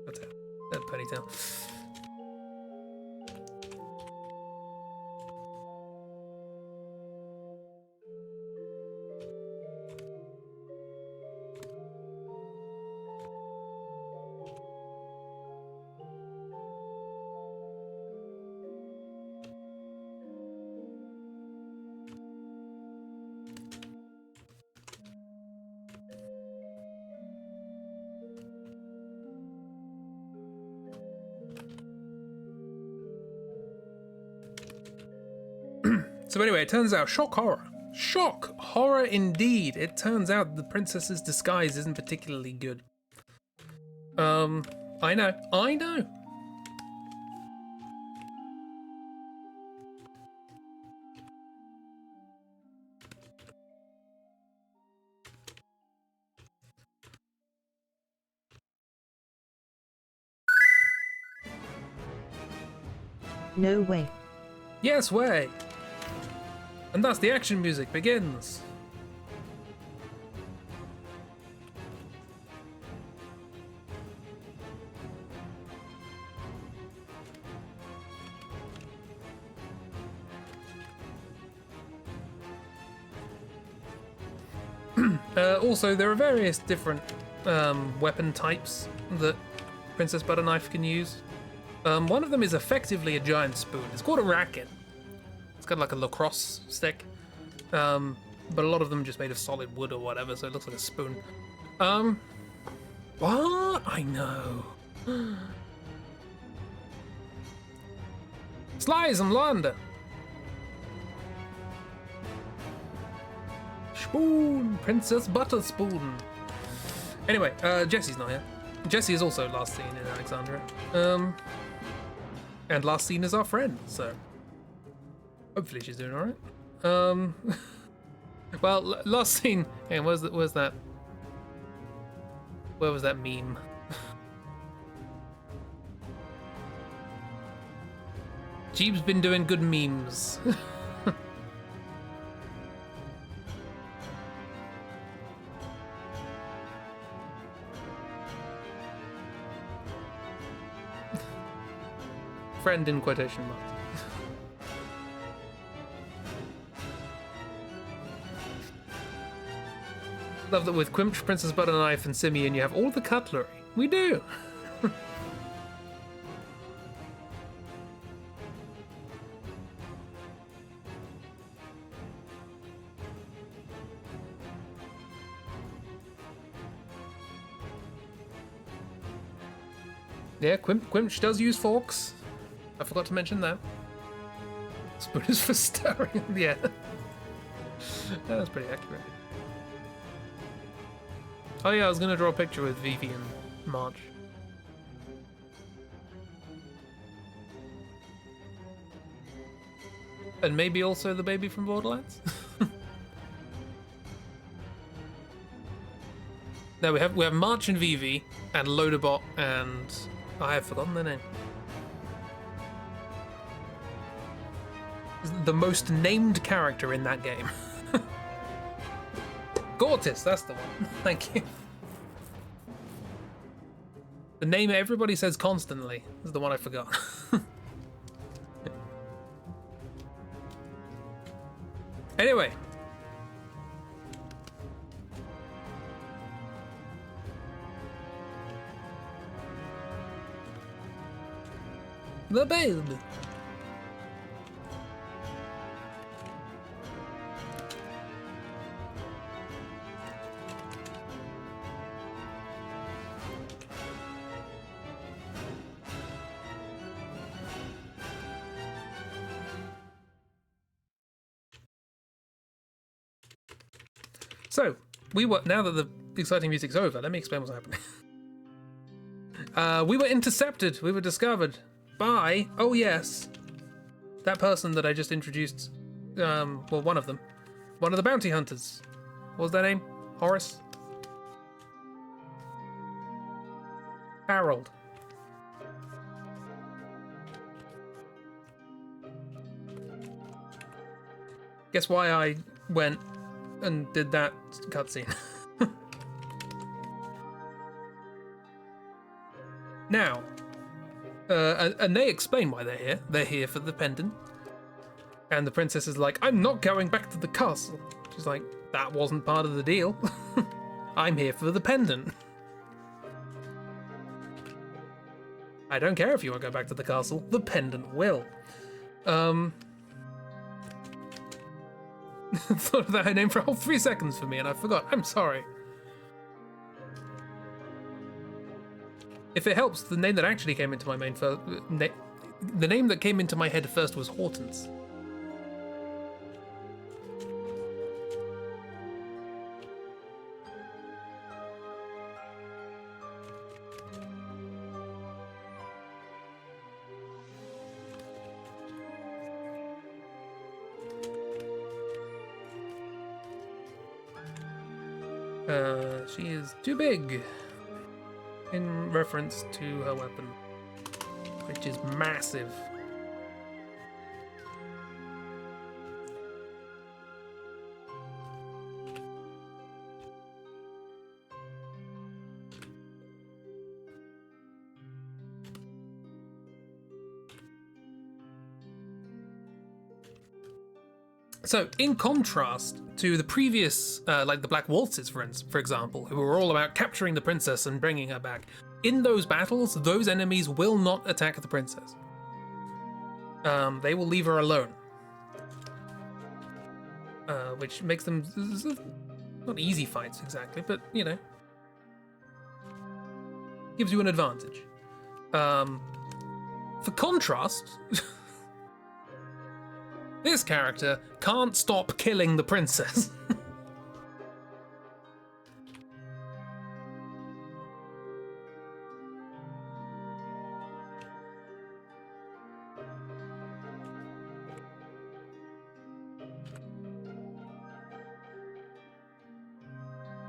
Speaker 1: That's it. That ponytail. So anyway, it turns out shock horror indeed. It turns out the princess's disguise isn't particularly good. I know.
Speaker 2: No way.
Speaker 1: Yes way. And thus the action music begins. Also, there are various different weapon types that Princess Butterknife can use. One of them is effectively a giant spoon. It's called a racket. It's got like a lacrosse stick. But a lot of them just made of solid wood or whatever, so it looks like a spoon. What? I know. Slice and Landa. Spoon, Princess Butterspoon. Anyway, Jessie's not here. Jessie is also last seen in Alexandria. And last seen is our friend, so hopefully she's doing alright. Well, last seen. Hey, where's that? Where was that meme? Jeeb's been doing good memes. Friend in quotation marks. Love that with Quimch, Princess Butterknife, and Simeon you have all the cutlery. We do! Yeah, Quimch does use forks. I forgot to mention that. Spoon is for stirring. Yeah. That was pretty accurate. Oh yeah, I was gonna draw a picture with Vivi and March. And maybe also the baby from Borderlands? No, we have March and Vivi and Loaderbot and I have forgotten their name. The most named character in that game. Gortys, that's the one. Thank you. The name everybody says constantly is the one I forgot. Anyway. The babe. So, now that the exciting music's over, let me explain what's happening. We were intercepted. We were discovered by, oh yes, that person that I just introduced. Well, one of them. One of the bounty hunters. What was their name? Horace? Harold. Guess why I went and did that cutscene. Now, and they explain why they're here. They're here for the pendant. And the princess is like, I'm not going back to the castle. She's like, that wasn't part of the deal. I'm here for the pendant. I don't care if you won't go back to the castle. The pendant will. Thought of that name for a whole 3 seconds for me and I forgot. I'm sorry. If it helps, the name that actually came into my the name that came into my head first was Hortense. She is too big, in reference to her weapon, which is massive. So, in contrast to the previous, like the Black Waltzes, for example, who were all about capturing the princess and bringing her back, in those battles, those enemies will not attack the princess. They will leave her alone. Which makes them not easy fights exactly, but, you know, gives you an advantage. For contrast... This character can't stop killing the princess.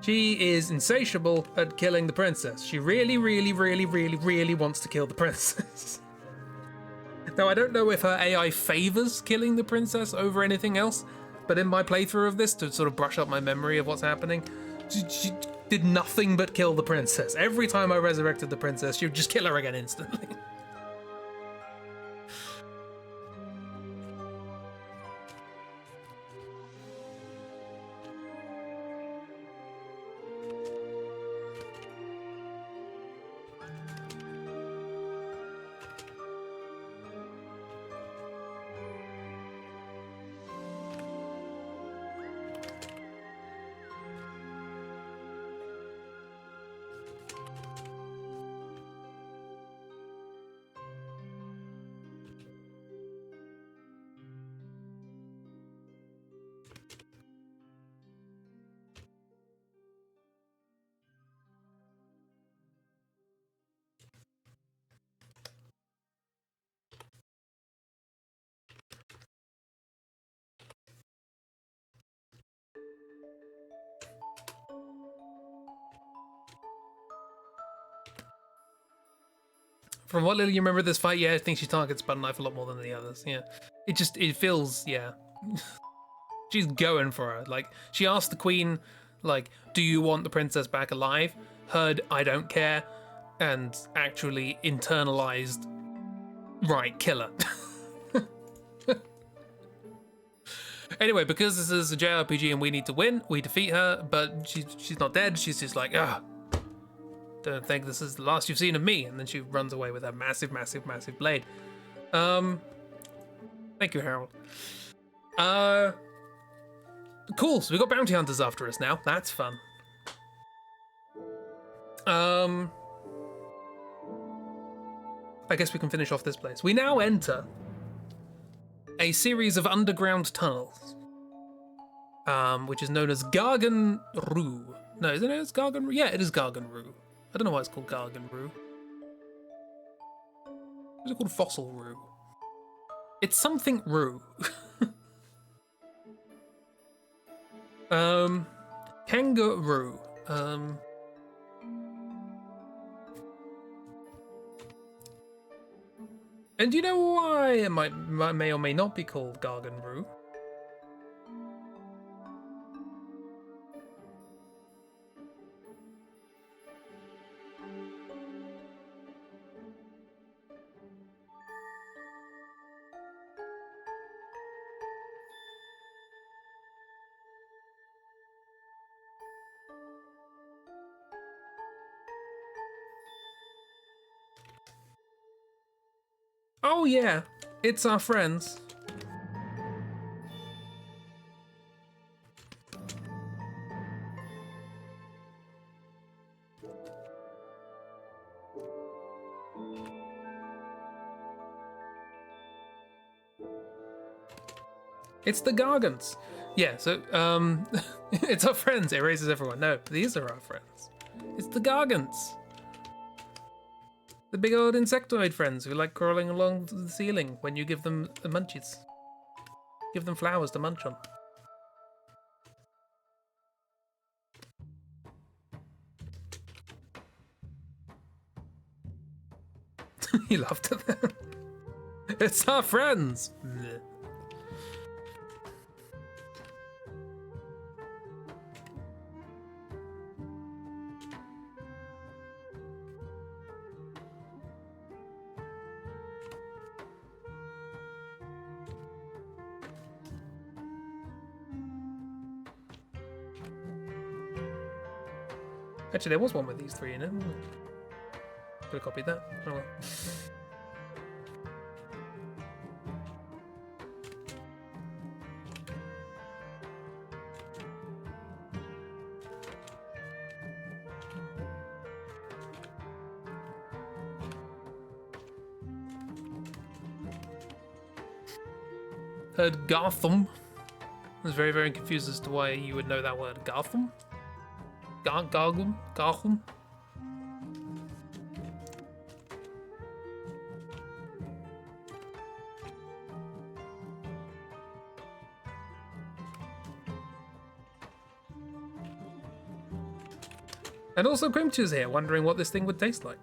Speaker 1: She is insatiable at killing the princess. She really, really, really, really, really wants to kill the princess. Now, I don't know if her AI favors killing the princess over anything else, but in my playthrough of this, to sort of brush up my memory of what's happening, she did nothing but kill the princess. Every time I resurrected the princess, she would just kill her again instantly. From what little you remember of this fight, yeah, I think she targets Butter Knife a lot more than the others, yeah. It feels, yeah. She's going for her. Like, she asked the queen, like, do you want the princess back alive? Heard, I don't care, and actually internalized, right, kill her. Anyway, because this is a JRPG and we need to win, we defeat her, but she's not dead, she's just like, ugh. Don't think this is the last you've seen of me, and then she runs away with her massive, massive, massive blade. Thank you, Harold. Cool, so we got bounty hunters after us now. That's fun. I guess we can finish off this place. We now enter a series of underground tunnels. which is known as Gargan Roux. No, isn't it? It's Gargan Roux? Yeah, it is Gargan Roux. I don't know why it's called Gargan Roux. Why is it called Fossil Roux? It's something Roux. Kangaroo. And do you know why it may or may not be called Gargan Roux? Oh yeah, it's our friends. It's the Gargants. Yeah, so, it's our friends. It erases everyone. No, these are our friends. It's the Gargants. The big old insectoid friends who like crawling along the ceiling when you give them the munchies. Give them flowers to munch on. You laughed at that. It's our friends. Blech. Actually, there was one with these three in it. Could have copied that. Oh well. Heard Gotham. I was very, very confused as to why you would know that word. Gotham? Gotham? Gotham? And also Grimchu's here, wondering what this thing would taste like.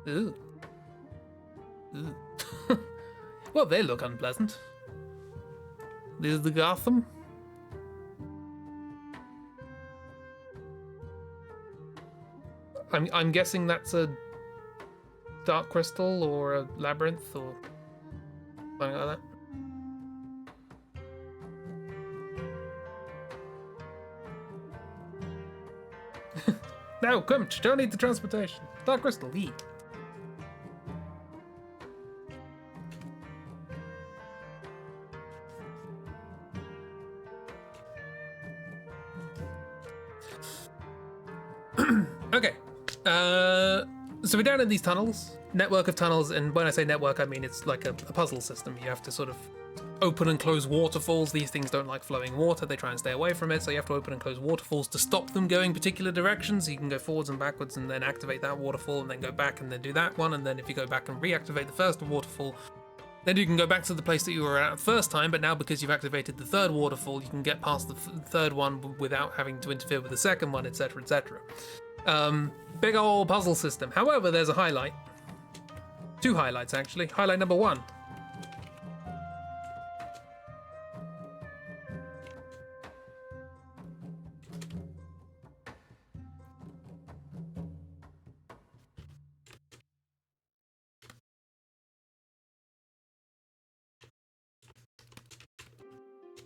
Speaker 1: Ooh. Ooh. Well, they look unpleasant. This is the Gotham. I'm guessing that's a dark crystal or a labyrinth or something like that. No, come, don't need the transportation. Dark crystal, eat. Okay, so we're down in these tunnels, network of tunnels, and when I say network, I mean it's like a puzzle system. You have to sort of open and close waterfalls. These things don't like flowing water, they try and stay away from it, so you have to open and close waterfalls to stop them going particular directions. You can go forwards and backwards and then activate that waterfall and then go back and then do that one, and then if you go back and reactivate the first waterfall, then you can go back to the place that you were at the first time, but now because you've activated the third waterfall, you can get past the third one without having to interfere with the second one, etc, etc. Big ol' puzzle system. However, there's a highlight. Two highlights, actually. Highlight number one.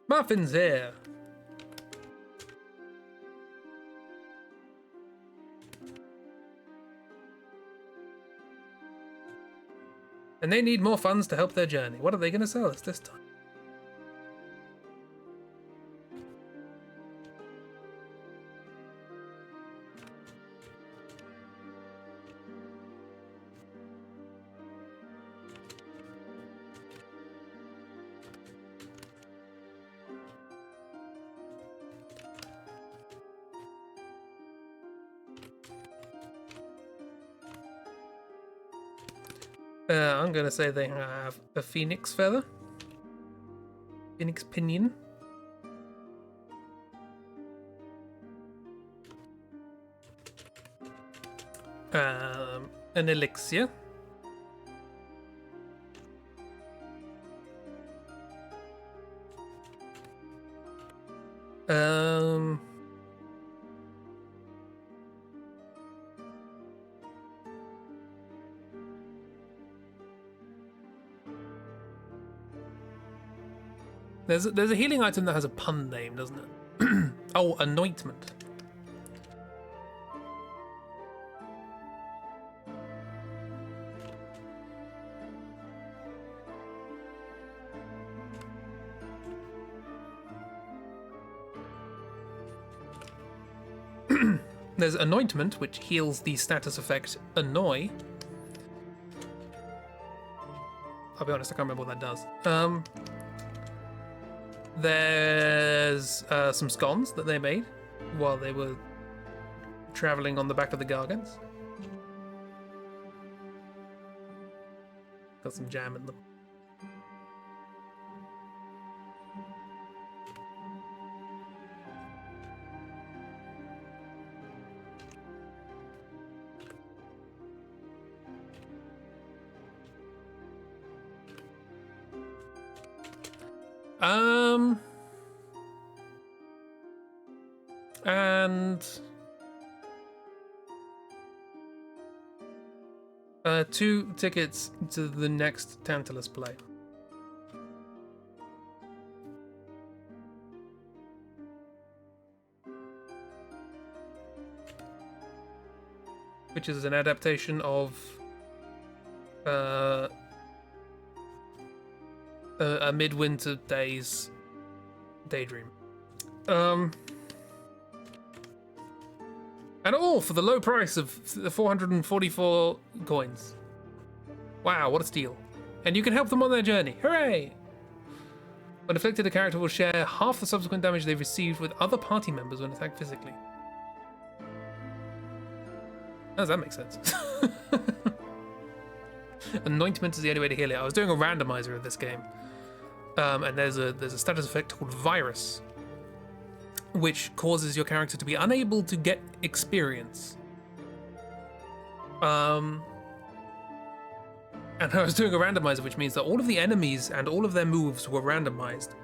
Speaker 1: Muffins here. And they need more funds to help their journey. What are they going to sell us this time? I'm going to say they have a phoenix feather. Phoenix pinion. An elixir. There's a healing item that has a pun name, doesn't it? Oh, anointment. There's anointment, which heals the status effect annoy. I'll be honest, I can't remember what that does. There's some scones that they made while they were traveling on the back of the Gargants. Got some jam in them. And 2 tickets to the next Tantalus play. Which is an adaptation of a Midwinter Days daydream. And all for the low price of 444 coins. Wow, what a steal. And you can help them on their journey. Hooray! When afflicted, a character will share half the subsequent damage they've received with other party members when attacked physically. How does that make sense? Anointment is the only way to heal it. I was doing a randomizer of this game. And there's a status effect called Virus, which causes your character to be unable to get experience. And I was doing a randomizer, which means that all of the enemies and all of their moves were randomized.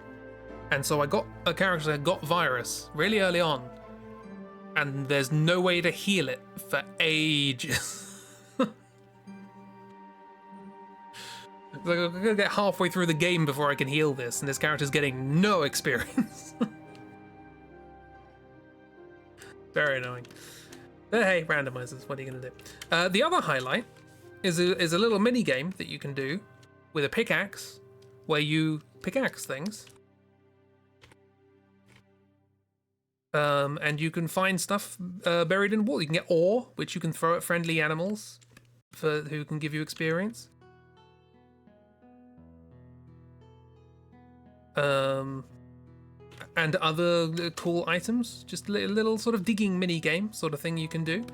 Speaker 1: And so I got a character that got Virus really early on, and there's no way to heal it for ages. Like, I'm gonna get halfway through the game before I can heal this, and this character's getting no experience. Very annoying. But hey, randomizers, what are you going to do? The other highlight is a little mini game that you can do with a pickaxe, where you pickaxe things. And you can find stuff buried in water. You can get ore, which you can throw at friendly animals who can give you experience. And other cool items, just a little sort of digging mini game sort of thing you can do.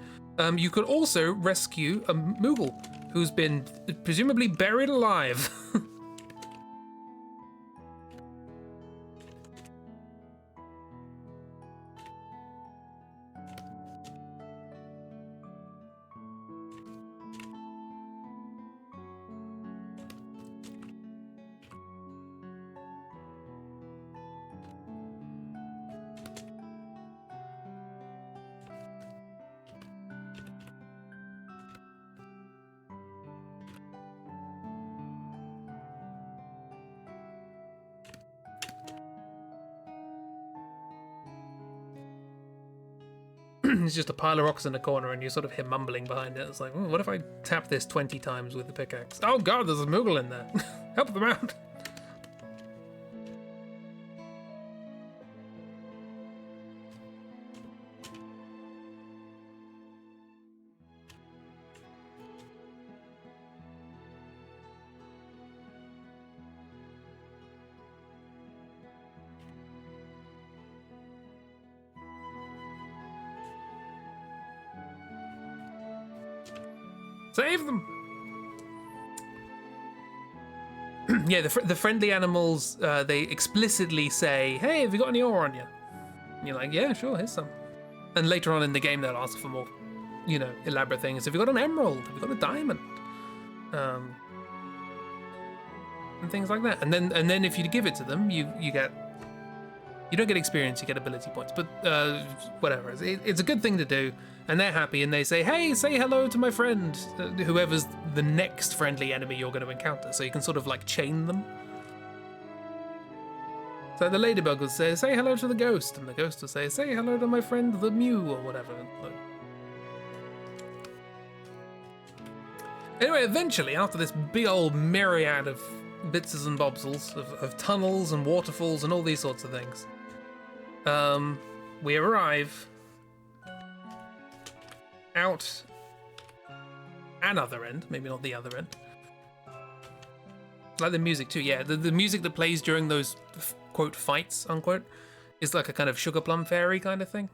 Speaker 1: You could also rescue a Moogle who's been presumably buried alive. it's just a pile of rocks in the corner, and you sort of hear mumbling behind it. It's like, what if I tap this 20 times with the pickaxe? Oh god, there's a Moogle in there. Help them out. Save them! Yeah, the friendly animals, they explicitly say, hey, have you got any ore on you? And you're like, yeah, sure, here's some. And later on in the game, they'll ask for more, elaborate things. Have you got an emerald? Have you got a diamond? And things like that. And then if you give it to them, you don't get experience, you get ability points. But whatever, it's a good thing to do. And they're happy, and they say, hey, say hello to my friend, whoever's the next friendly enemy you're going to encounter. So you can sort of like chain them. So the ladybug will say hello to the ghost, and the ghost will say hello to my friend the mew, or whatever. Anyway, eventually, after this big old myriad of bitses and bobsels, of tunnels and waterfalls and all these sorts of things, we arrive out another end, maybe not the other end. Like the music too, yeah. The music that plays during those quote fights, unquote, is like a kind of Sugar Plum Fairy kind of thing.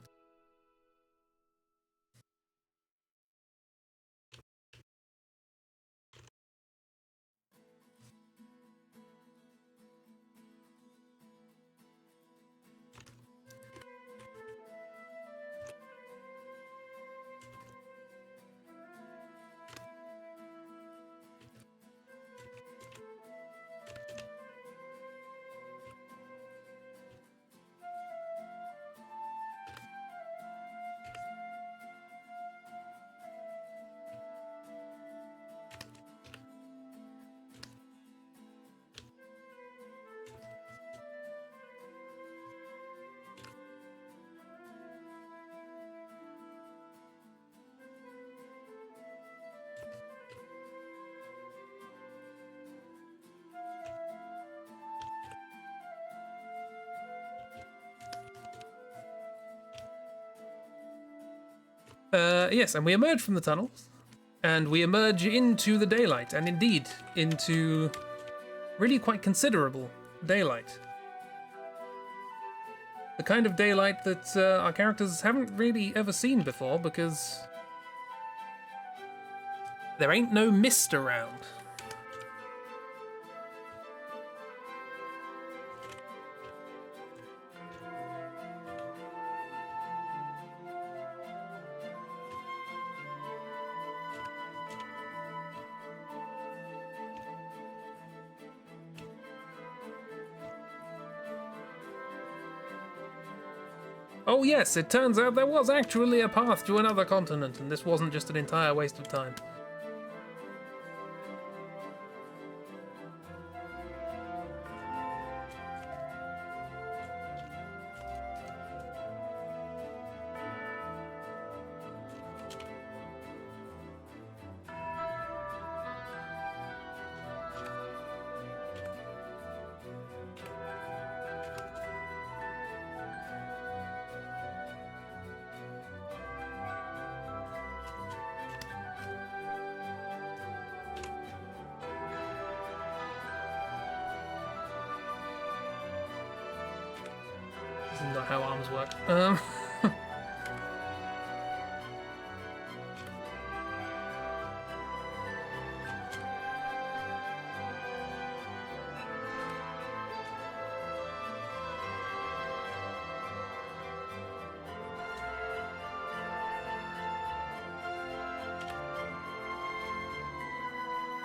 Speaker 1: Yes, and we emerge from the tunnels, and we emerge into the daylight, and indeed into really quite considerable daylight. The kind of daylight that our characters haven't really ever seen before, because there ain't no mist around. Oh yes, it turns out there was actually a path to another continent, and this wasn't just an entire waste of time. This is not how arms work.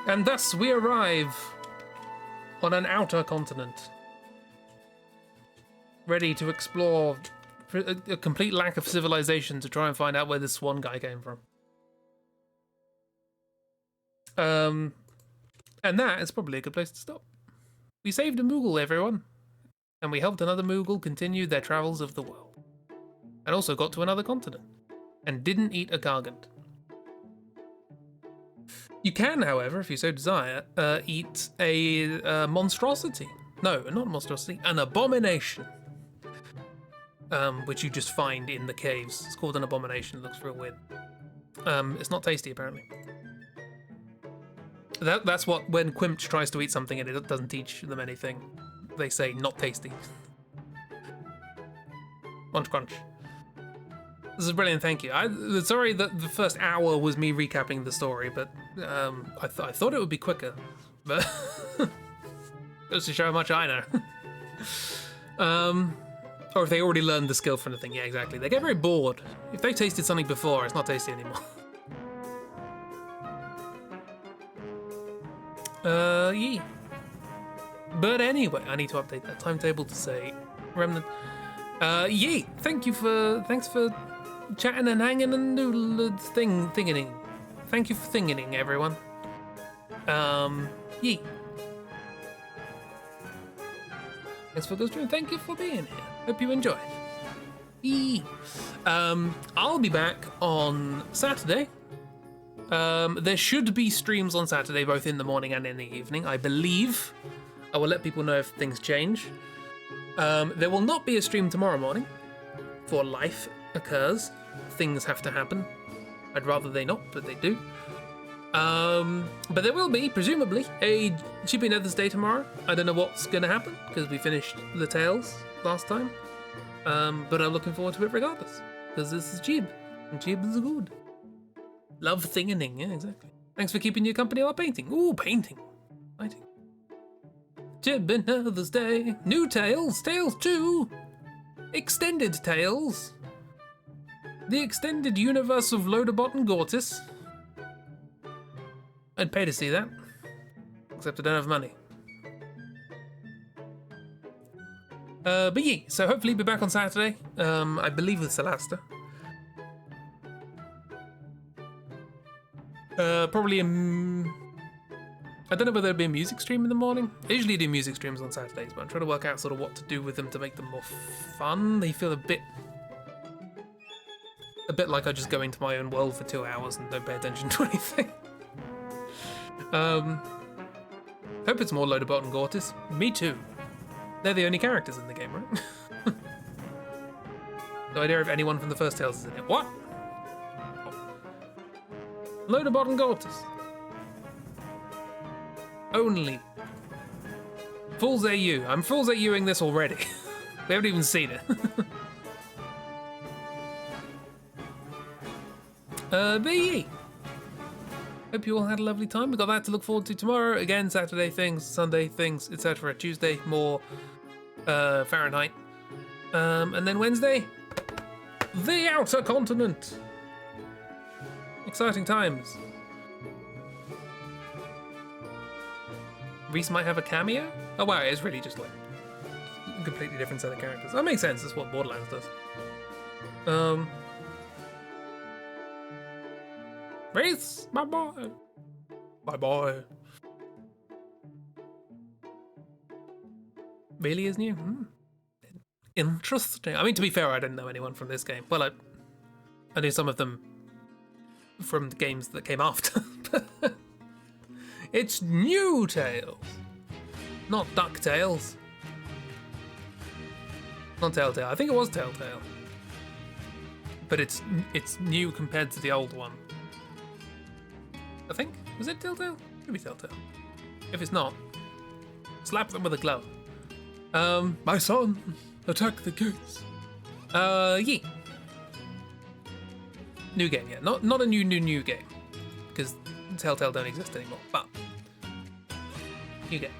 Speaker 1: And thus we arrive on an outer continent, ready to explore a complete lack of civilization to try and find out where this swan guy came from. And that is probably a good place to stop. We saved a Moogle, everyone, and we helped another Moogle continue their travels of the world, and also got to another continent. and didn't eat a gargant. You can, however, if you so desire, eat a monstrosity. No, not a monstrosity, an abomination. Which you just find in the caves. It's called an abomination. It looks real weird. It's not tasty, apparently. That's what, when Quimch tries to eat something and it doesn't teach them anything, they say, not tasty. Crunch, crunch. This is brilliant, thank you. Sorry that the first hour was me recapping the story, but I thought it would be quicker. But just to show how much I know. Or if they already learned the skill for anything, yeah, exactly. They get very bored. If they've tasted something before, it's not tasty anymore. Yeah. But anyway, I need to update that timetable to say Remnant. Yeah, thanks for chatting and hanging and thingening. Thank you for thingening, everyone. Yeah. Thanks for the stream. Thank you for being here. Hope you enjoyed. Yeah. I'll be back on Saturday. There should be streams on Saturday, both in the morning and in the evening, I believe. I will let people know if things change. There will not be a stream tomorrow morning, for life occurs. Things have to happen. I'd rather they not, but they do. But there will be, presumably, a Chippy Nether's Day tomorrow. I don't know what's going to happen, because we finished the Tales last time. But I'm looking forward to it regardless, because this is Chib, and Chib is good. Love thingening, yeah, exactly. Thanks for keeping you company while painting. Ooh, painting. Fighting. Chippy Nether's Day. New Tales, Tales 2. Extended Tales. The extended universe of Loaderbot and Gortys. I'd pay to see that. Except I don't have money. But yeah, so hopefully be back on Saturday. I believe with Celasta. Probably I don't know whether there'll be a music stream in the morning. I usually do music streams on Saturdays, but I'm trying to work out sort of what to do with them to make them more fun. They feel a bit like I just go into my own world for 2 hours and don't pay attention to anything. Hope it's more Loaderbot and Gortys. Me too. They're the only characters in the game, right? No idea if anyone from the first Tales is in it. What? Oh. Loaderbot and Gortys. Only. Fools AU. I'm Fools AUing this already. We haven't even seen it. But yeah. Hope you all had a lovely time. We've got that to look forward to tomorrow. Again, Saturday things, Sunday things, etc. Tuesday, more Fahrenheit. And then Wednesday, the Outer Continent. Exciting times. Reese might have a cameo? Oh wow, it's really just like a completely different set of characters. That makes sense, that's what Borderlands does. Reese, my boy. My boy. Really is new? Interesting. I mean, to be fair, I didn't know anyone from this game. Well, I knew some of them from the games that came after. It's New Tales, not DuckTales. Not Telltale. I think it was Telltale, but it's new compared to the old one. I think, was it Telltale? Maybe Telltale. If it's not, slap them with a glove. My son, attack the gates. Yeah. New game, yeah. Not a new game, because Telltale don't exist anymore, but new game.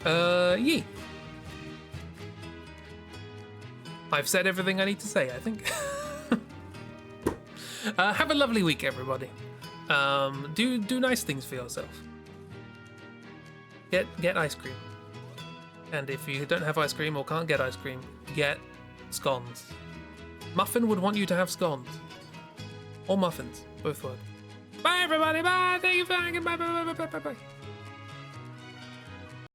Speaker 1: Yeah. I've said everything I need to say, I think. Have a lovely week, everybody. Do nice things for yourself. Get ice cream. And if you don't have ice cream or can't get ice cream, get scones. Muffin would want you to have scones. Or muffins. Both work. Bye, everybody. Bye. Thank you for hanging. Bye.